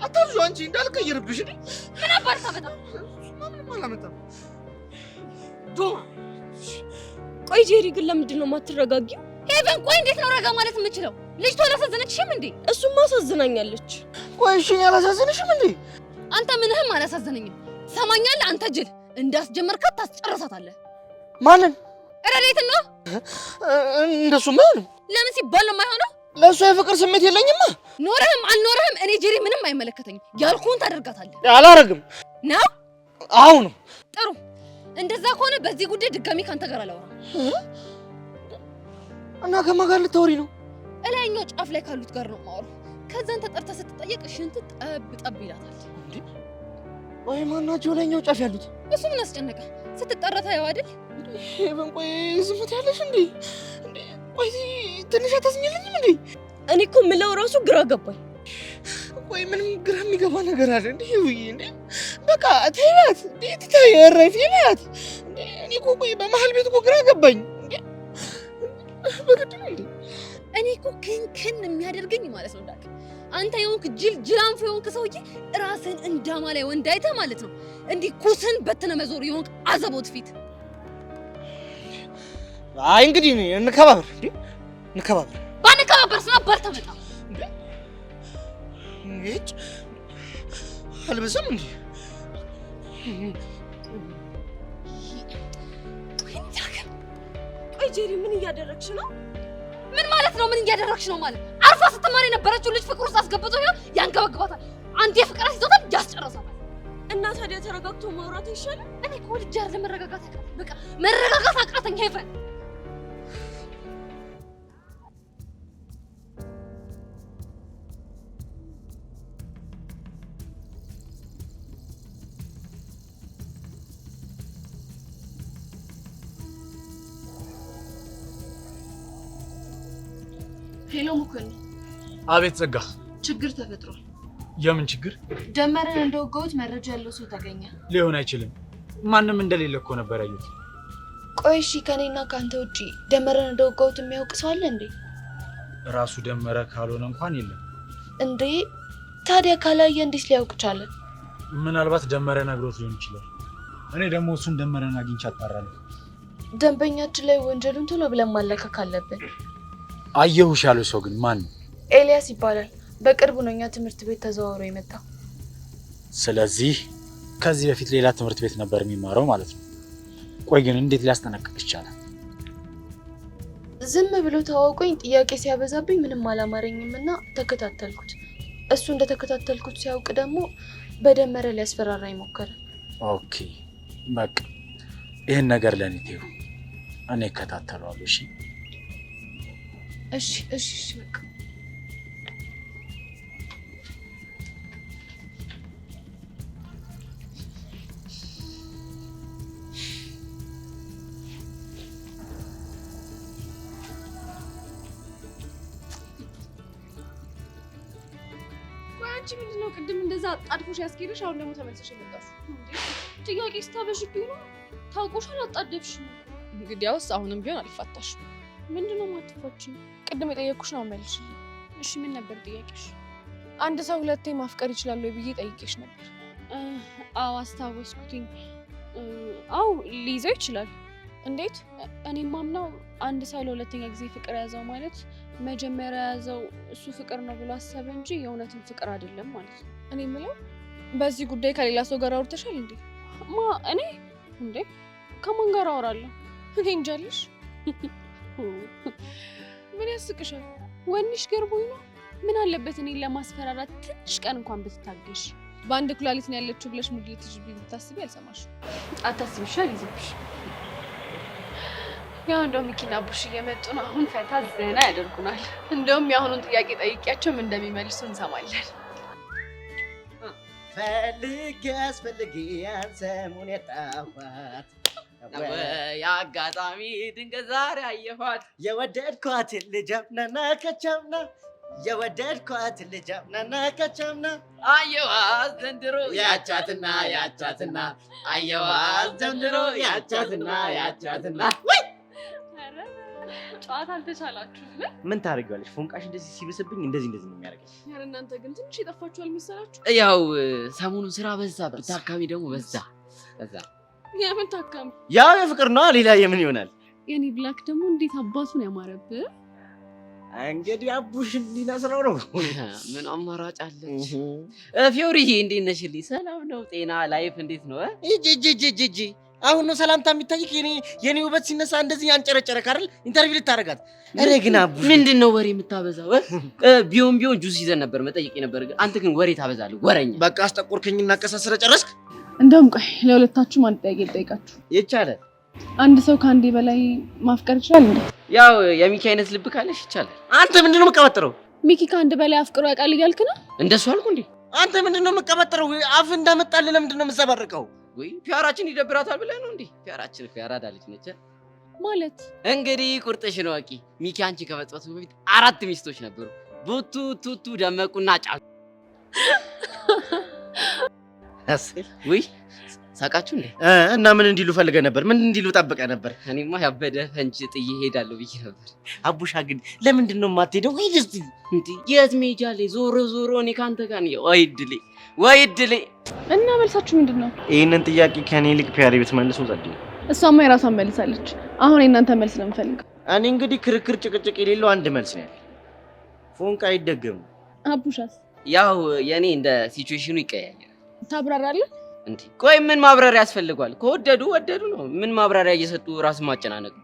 አታውጁ። አንቺ እንዳልቀየርብሽ እንዴ ምን አባር ታመጣ? ምንም አላመጣም። ዶማ ቆይ ጄሪ ግን ለምንድን ነው የማትረጋጊው? ሄቨን ቆይ እንዴት ነው ረጋ ማለት የምችለው? ልጅቷ አላሳዘነችሽም እንዴ? እሱማ አሳዝናኛለች። ቆይ እሺ አላሳዘነሽም እንዴ? አንተ ምንህም አላሳዘነኝም። ሰማኛለህ? አንተ ጅል እንዳስጀመርካት ታስጨርሳታለህ። ማንን? ረዴት ነው። እንደሱማ አይሆንም። ለምን ሲባል ነው የማይሆነው? ለእሷ የፍቅር ስሜት የለኝማ። ኖረህም አልኖረህም እኔ ጄሪ ምንም አይመለከተኝም። ያልኩህን ታደርጋታለህ። አላረግም ነው። አሁን ጥሩ። እንደዛ ከሆነ በዚህ ጉዳይ ድጋሚ ካንተ ጋር አላወራም። እና ከማን ጋር ልታወሪ ነው? እላይኛው ጫፍ ላይ ካሉት ጋር ነው የማወራው። ከዛን ተጠርተህ ስትጠየቅ ሽንት ጠብ ይላታል። እንዴ ወይ ማናቸው ላይኛው ጫፍ ያሉት? እሱ ምን አስጨነቀ? ስትጠራ ታየው አይደል? ሄቨን ቆይ ዝምት ያለሽ እንዴ? እንዴ ቆይ ትንሽ አታዝኝልኝም እንዴ? እኔ እኮ የምለው ራሱ ግራ ገባኝ። ቆይ ምንም ግራ የሚገባ ነገር አለ እንዴ? ይውይ እንዴ በቃ ተያት እንዴ ትታይ ረፊ ናት እንዴ? እኔ እኮ ቆይ በመሃል ቤት እኮ ግራ ገባኝ እንዴ? በግድ ነው እንዴ? እኔ እኮ ክንክን የሚያደርገኝ ማለት ነው ዳክ አንተ የሆንክ ጅላንፎ የሆንክ ሰውዬ ራስን እንዳማ ላይ ወንድ አይተህ ማለት ነው እንዲህ ኩስን በትነ መዞር የሆንክ አዘቦት ፊት። አይ እንግዲህ እንከባበር እንዴ እንከባበር። ባንከባበር ስናባር ተመጣ እንዴ እጭ አልበዛም እንዴ? ቆይ ጄሪ ምን እያደረግሽ ነው? ምን ማለት ነው? ምን እያደረግሽ ነው ማለት? አርፋ ስትማር የነበረችው ልጅ ፍቅር ውስጥ አስገብቶ ያንገበግባታል። አንዴ ፍቅር አስይዞታል፣ ያስጨርሳታል። እና ታዲያ ተረጋግቶ ማውራት ይሻላል። እኔ እኮ ልጅ አይደለም መረጋጋት አቃተኝ። በቃ መረጋጋት አቃተኝ። ሄቨን ሄሎ ሙኩን። አቤት ጸጋ። ችግር ተፈጥሯል። የምን ችግር? ደመረን እንደወጋሁት መረጃ ያለው ሰው ተገኘ። ሊሆን አይችልም። ማንም እንደሌለ እኮ ነበር ያዩት። ቆይ እሺ ከኔና ካንተ ውጪ ደመረን እንደወጋሁት የሚያውቅ ሰው አለ እንዴ? ራሱ ደመረ ካልሆነ እንኳን የለም። እንዴ ታዲያ ካላየ እንዴት ሊያውቅ ቻለ? ምናልባት ደመረ ነግሮት ሊሆን ይችላል። እኔ ደግሞ እሱን ደመረን አግኝቼ አጣራለሁ። ደንበኛችን ላይ ወንጀሉን ቶሎ ብለን ማለካክ አለብን። አየሁሽ ያለው ሰው ግን ማን ነው? ኤልያስ ይባላል። በቅርቡ ነው እኛ ትምህርት ቤት ተዘዋውሮ የመጣው። ስለዚህ ከዚህ በፊት ሌላ ትምህርት ቤት ነበር የሚማረው ማለት ነው። ቆይ ግን እንዴት ሊያስጠነቅቅ ይቻላል? ዝም ብሎ ተዋውቆኝ ጥያቄ ሲያበዛብኝ ምንም አላማረኝም እና ተከታተልኩት። እሱ እንደተከታተልኩት ሲያውቅ ደግሞ በደመረ ሊያስፈራራኝ ሞከረ። ኦኬ በቃ ይህን ነገር ለእኔ ተይው፣ እኔ እከታተለዋለሁ። እሺ እሺ እሺ እሺ በቃ አንቺ ምንድነው ቅድም እንደዛ አጣድፎሽ ያስኬደሽ? አሁን ደግሞ ተመልሰሽ የመጣሽ ጥያቄ ስታበዥብኝ ነው። ታውቆሻል፣ አጣደፍሽ። እንግዲያውስ አሁንም ቢሆን አልፋታሽም። ምንድነው ማትፋችኝ? ቅድም የጠየቅኩሽ ነው መልሽልኝ። እሺ ምን ነበር ጥያቄሽ? አንድ ሰው ሁለቴ ማፍቀር ይችላል ወይ ብዬ ጠይቄሽ ነበር። አዎ አስታወስኩትኝ። አዎ ሊይዘው ይችላል። እንዴት? እኔ ማምነው አንድ ሰው ለሁለተኛ ጊዜ ፍቅር ያዘው ማለት መጀመሪያ ያዘው እሱ ፍቅር ነው ብሎ አሰበ እንጂ የእውነትን ፍቅር አይደለም ማለት ነው። እኔ የምለው በዚህ ጉዳይ ከሌላ ሰው ጋር አውርተሻል እንዴ? እኔ እንዴ ከማን ጋር አወራለሁ? እኔ እንጃልሽ። ምን ያስቅሻል? ወንሽ ገርቦኝ ነው። ምን አለበት እኔን ለማስፈራራት ትንሽ ቀን እንኳን ብትታገሽ። በአንድ ኩላሊት ነው ያለችው ብለሽ ሙድ ልትጅብኝ ብታስቢ አልሰማሽም። አታስቢሽ፣ አልይዝብሽ። ያው እንደው ሚኪና ቡሽ እየመጡ ነው። አሁን ፈታ ዘና ያደርጉናል። እንደውም የአሁኑን ጥያቄ ጠይቂያቸው ምን እንደሚመልሱ እንሰማለን። ፈልጌ አስፈልጌ ሰሙን የጣኋት የአጋጣሚ ድንገት ዛሬ አየኋት። የወደድኳት ልጅ አምናና ከቻምና የወደድኳት ልጅ አምናና ከቻምና አየኋት ዘንድሮ ያቻትና ያቻትና አየኋት ዘንድሮ ያቻትና ያቻትና ጨዋታ አልተቻላችሁም። ምን ታደርጊዋለሽ? ፎንቃሽ እንደዚህ ሲብስብኝ እንደዚህ ነው የሚያደርገኝ። ኧረ እናንተ ግን ትንሽ የጠፋችሁ አልመሰላችሁ? ያው ሰሞኑን ስራ በዛ፣ ታካሚ ደግሞ በዛ። የምን ታካሚ? ያው የፍቅር ነው፣ ሌላ የምን ይሆናል? የኔ ብላክ ደግሞ እንዴት አባቱን ያማረብህ። እንግዲህ አቡሽ እንዲነስረው ነው። ምን አማራጭ አለች? ፊዮሪዬ እንዴት ነሽልኝ? ሰላም ነው? ጤና ላይፍ እንዴት ነው? እጂ አሁን ነው ሰላምታ የሚታይክ? የኔ ውበት ሲነሳ እንደዚህ ያንጨረጨረ ካርል ኢንተርቪው ልታረጋት። እረ ግን አቡሽ ምንድነው ወሬ የምታበዛው? ቢሆን ጁስ ይዘን ነበር መጠየቅ ነበር። አንተ ግን ወሬ ታበዛለህ፣ ወረኛ። በቃ አስጠቆርከኝና አቀሳስረ ጨረስክ። እንደውም ቆይ ለሁለታችሁም አንድ ጥያቄ ልጠይቃችሁ። ይቻላል? አንድ ሰው ከአንዴ በላይ ማፍቀር ይችላል እንዴ? ያው የሚኪ አይነት ልብ ካለሽ ይቻላል። አንተ ምንድነው የምትቀበጥረው? ሚኪ ከአንድ በላይ አፍቅሮ ያውቃል እያልክ ነው? እንደሱ አልኩ እንዴ? አንተ ምንድነው የምትቀበጥረው? አፍ እንዳመጣልህ ለምንድነው የምትዘባርቀው? ወይ ፒያራችን ይደብራታል ብለህ ነው እንዴ? ፒያራችን ፒያራዳ ልጅ ነች ማለት። እንግዲህ ቁርጥሽን ወቂ። ሚኪ አንቺ ከመጥፋቱ በፊት 4 ሚስቶች ነበሩ። ቡቱ፣ ቱቱ፣ ደመቁና ጫሉ። ወይ ሳቃችሁ እንዴ? እና ምን እንዲሉ ፈልገህ ነበር? ምን እንዲሉ ጠብቀህ ነበር? እኔማ ያበደ ፈንጅ ጥዬ ሄዳለሁ ብዬ ነበር። አቡሻ ግን ለምንድን ነው የማትሄደው? ሂድ እስቲ። እንዴ የት መሄጃለሁ? ዞሮ ዞሮ እኔ ካንተ ጋር ነኝ። ወይ እድሌ፣ ወይ እድሌ። እና መልሳችሁ ምንድን ነው? ይህንን ጥያቄ ከኔ ይልቅ ፒያሪ ብትመልሰው ጸድ ነው። እሷማ የራሷን መልሳለች። አሁን የእናንተ መልስ ነው የምፈልገው። እኔ እንግዲህ ክርክር፣ ጭቅጭቅ የሌለው አንድ መልስ ነው ያለኝ። ፎንቃ አይደገም። አቡሻስ? ያው የኔ እንደ ሲቹዌሽኑ ይቀያያል። ታብራራለህ እንዴ? ቆይ ምን ማብራሪያ ያስፈልገዋል? ከወደዱ ወደዱ ነው። ምን ማብራሪያ እየሰጡ ራስ ማጨናነቅ?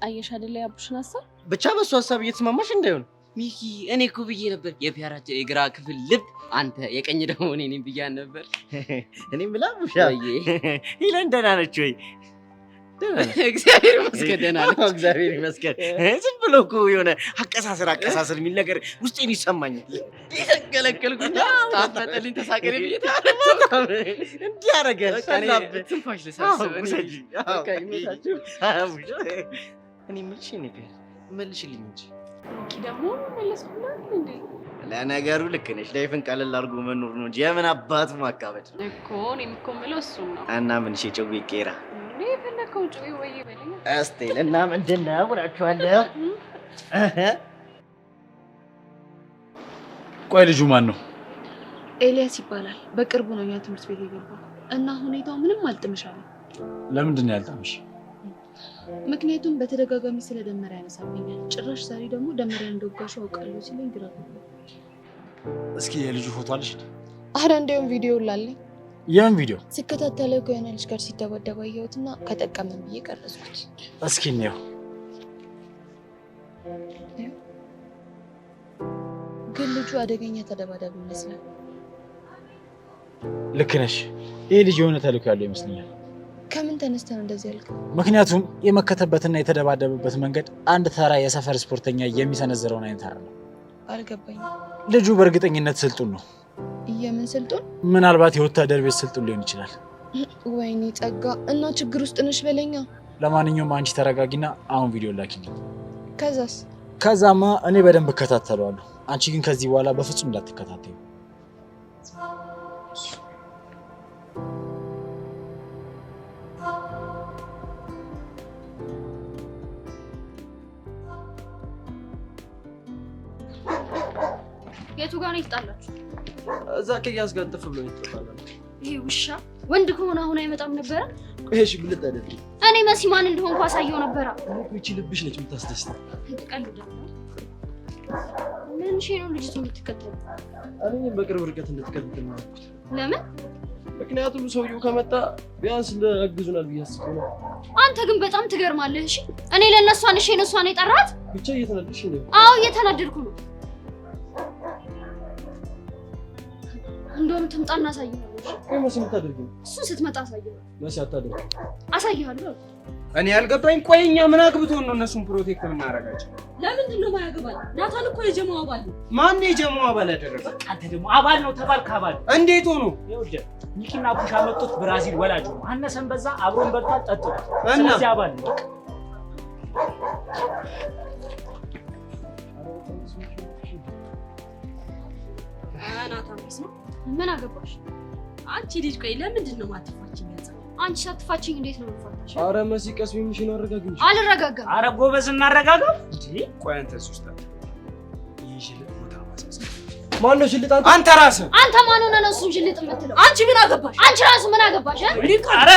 አየሽ አይደለ ያቡሽን ሀሳብ። ብቻ በሱ ሀሳብ እየተስማማሽ እንዳይሆን ሚኪ። እኔ እኮ ብዬ ነበር የፒያራችን የግራ ክፍል ልብ አንተ፣ የቀኝ ደግሞ እኔ ነኝ ብዬ ነበር። እኔ ብላ ቡሻ ይለን ደህና ነች ወይ? እግዚአብሔር ይመስገን ደህና ነች። እግዚአብሔር ይመስገን። ዝም ብሎ እኮ የሆነ አቀሳሰር የሚል ነገር ውስጤን ይሰማኛል። ተገለገልኩና ታፈጠልኝ ተሳቀሪ ብዬ እንዲህ አደረገ። ትንፋሽ ልሰብስብ እኔ የምልሽ እኔ መልሽልኝ እንጂ ደግሞ መለስኩላት እንዴ? ለነገሩ ልክ ነሽ። ላይፍን ቀለል አድርጎ መኖር ነው እንጂ የምን አባቱ ማካበድ እኮ። እኔም እኮ የምለው እሱን ነው። እና ምን ጨው ቄራ የፈለከው ጨው ወይ በለኝ እስቲ። እና ምንድን ነው እላችኋለሁ። ቆይ ልጁ ማን ነው? ኤልያስ ይባላል። በቅርቡ ነው እኛ ትምህርት ቤት የገባው እና ሁኔታው ምንም አልጥምሻለሁ። ለምንድን ነው ያልጣምሽ? ምክንያቱም በተደጋጋሚ ስለ ደመራ ያነሳብኛል። ጭራሽ ዛሬ ደግሞ ደመራ እንደወጋሽው አውቃለሁ ሲለኝ ግራ ገባኝ። እስኪ የልጁ ፎቶ አለሽ? አረ እንደውም ቪዲዮ ላለኝ። የምን ቪዲዮ? ስከታተለው ከሆነ ልጅ ጋር ሲደባደብ አየሁትና ከጠቀመን ብዬ ቀረጽኩት። እስኪ እንየው። ግን ልጁ አደገኛ ተደባዳቢ ይመስላል። ልክ ነሽ። ይሄ ልጅ የሆነ ተልዕኮ ያለው ይመስለኛል። ከምን ተነስተን እንደዚህ ያልከው? ምክንያቱም የመከተበትና የተደባደበበት መንገድ አንድ ተራ የሰፈር ስፖርተኛ የሚሰነዝረውን አይነት አይደለም። አልገባኝም። ልጁ በእርግጠኝነት ስልጡን ነው። የምን ስልጡን? ምናልባት የወታደር ቤት ስልጡን ሊሆን ይችላል። ወይኔ ጸጋ፣ እና ችግር ውስጥ ነሽ በለኛ። ለማንኛውም አንቺ ተረጋጊና አሁን ቪዲዮ ላኪልኝ። ከዛስ? ከዛማ እኔ በደንብ እከታተለዋለሁ። አንቺ ግን ከዚህ በኋላ በፍጹም እንዳትከታተዩ። የቱ ጋር ነው የተጣላችሁ? እዛ ከያዝ ጋር ጥፍ ብሎ ይተጣላል። ይሄ ውሻ ወንድ ከሆነ አሁን አይመጣም ነበረ? ቆይሽ ምን ልታደርጊ? እኔ መሲ ማን እንደሆንኩ አሳየው ነበረ። እቺ ልብሽ ነች የምታስደስተው። ትቀልዳለህ። ምን ሺህ ነው ልጅቱ የምትከተለው? እኔ በቅርብ ርቀት እንድትከተል ነው። ለምን? ምክንያቱም ሰውየው ከመጣ ቢያንስ ለአግዙናል ብዬ አስቤ ነው። አንተ ግን በጣም ትገርማለህ። እሺ እኔ ለእነሷ ነሽ የነሷን የጠራት? ብቻ እየተናደድሽ ነው። አዎ እየተናደድኩ ነው። እንደውም ትምጣና አሳይሃለሁ። ቆይ መሲ የምታደርጊ? እሱን ስትመጣ አሳይሃለሁ። መሲ አታደርጊ። አሳይሃለሁ። እኔ ያልገባኝ ቆይ እኛ ምን አግብቶን ነው እነሱን ፕሮቴክት የምናደርጋቸው? ለምንድን ነው የማያገባል? ናታን እኮ የጀማው አባል ነው። ማን የጀማው አባል ያደረገ? አንተ ደግሞ አባል ነው ተባልክ። አባል እንዴት ሆኖ? ይኸውልህ ኒኪና ቡሻ መጡት ብራዚል ወላጅ ነው። አነሰን በዛ አብሮን በልቷል ጠጥቷል። እና ስለዚህ አባል ነው። ናታን ነው። ምን አገባሽ? አንቺ ልጅ ቆይ ለምንድን ነው ማትፋችኝ? አንቺ ሳትፋችኝ እንዴት ነው የምትፋታሽ? ኧረ መሲ ቀስ ቢምሽን አረጋግኝ። አልረጋጋም። ኧረ ጎበዝ እናረጋጋ እንዴ። ቆይ አንተ እሱ ውስጥ ይሄ ሽልጥ ቦታ ማሳሰብ ማን ነው ሽልጥ? አንተ ራስህ። አንተ ማን ሆነህ ነው እሱን ሽልጥ የምትለው? አንቺ ምን አገባሽ? አንቺ ራስህ ምን አገባሽ? ኧረ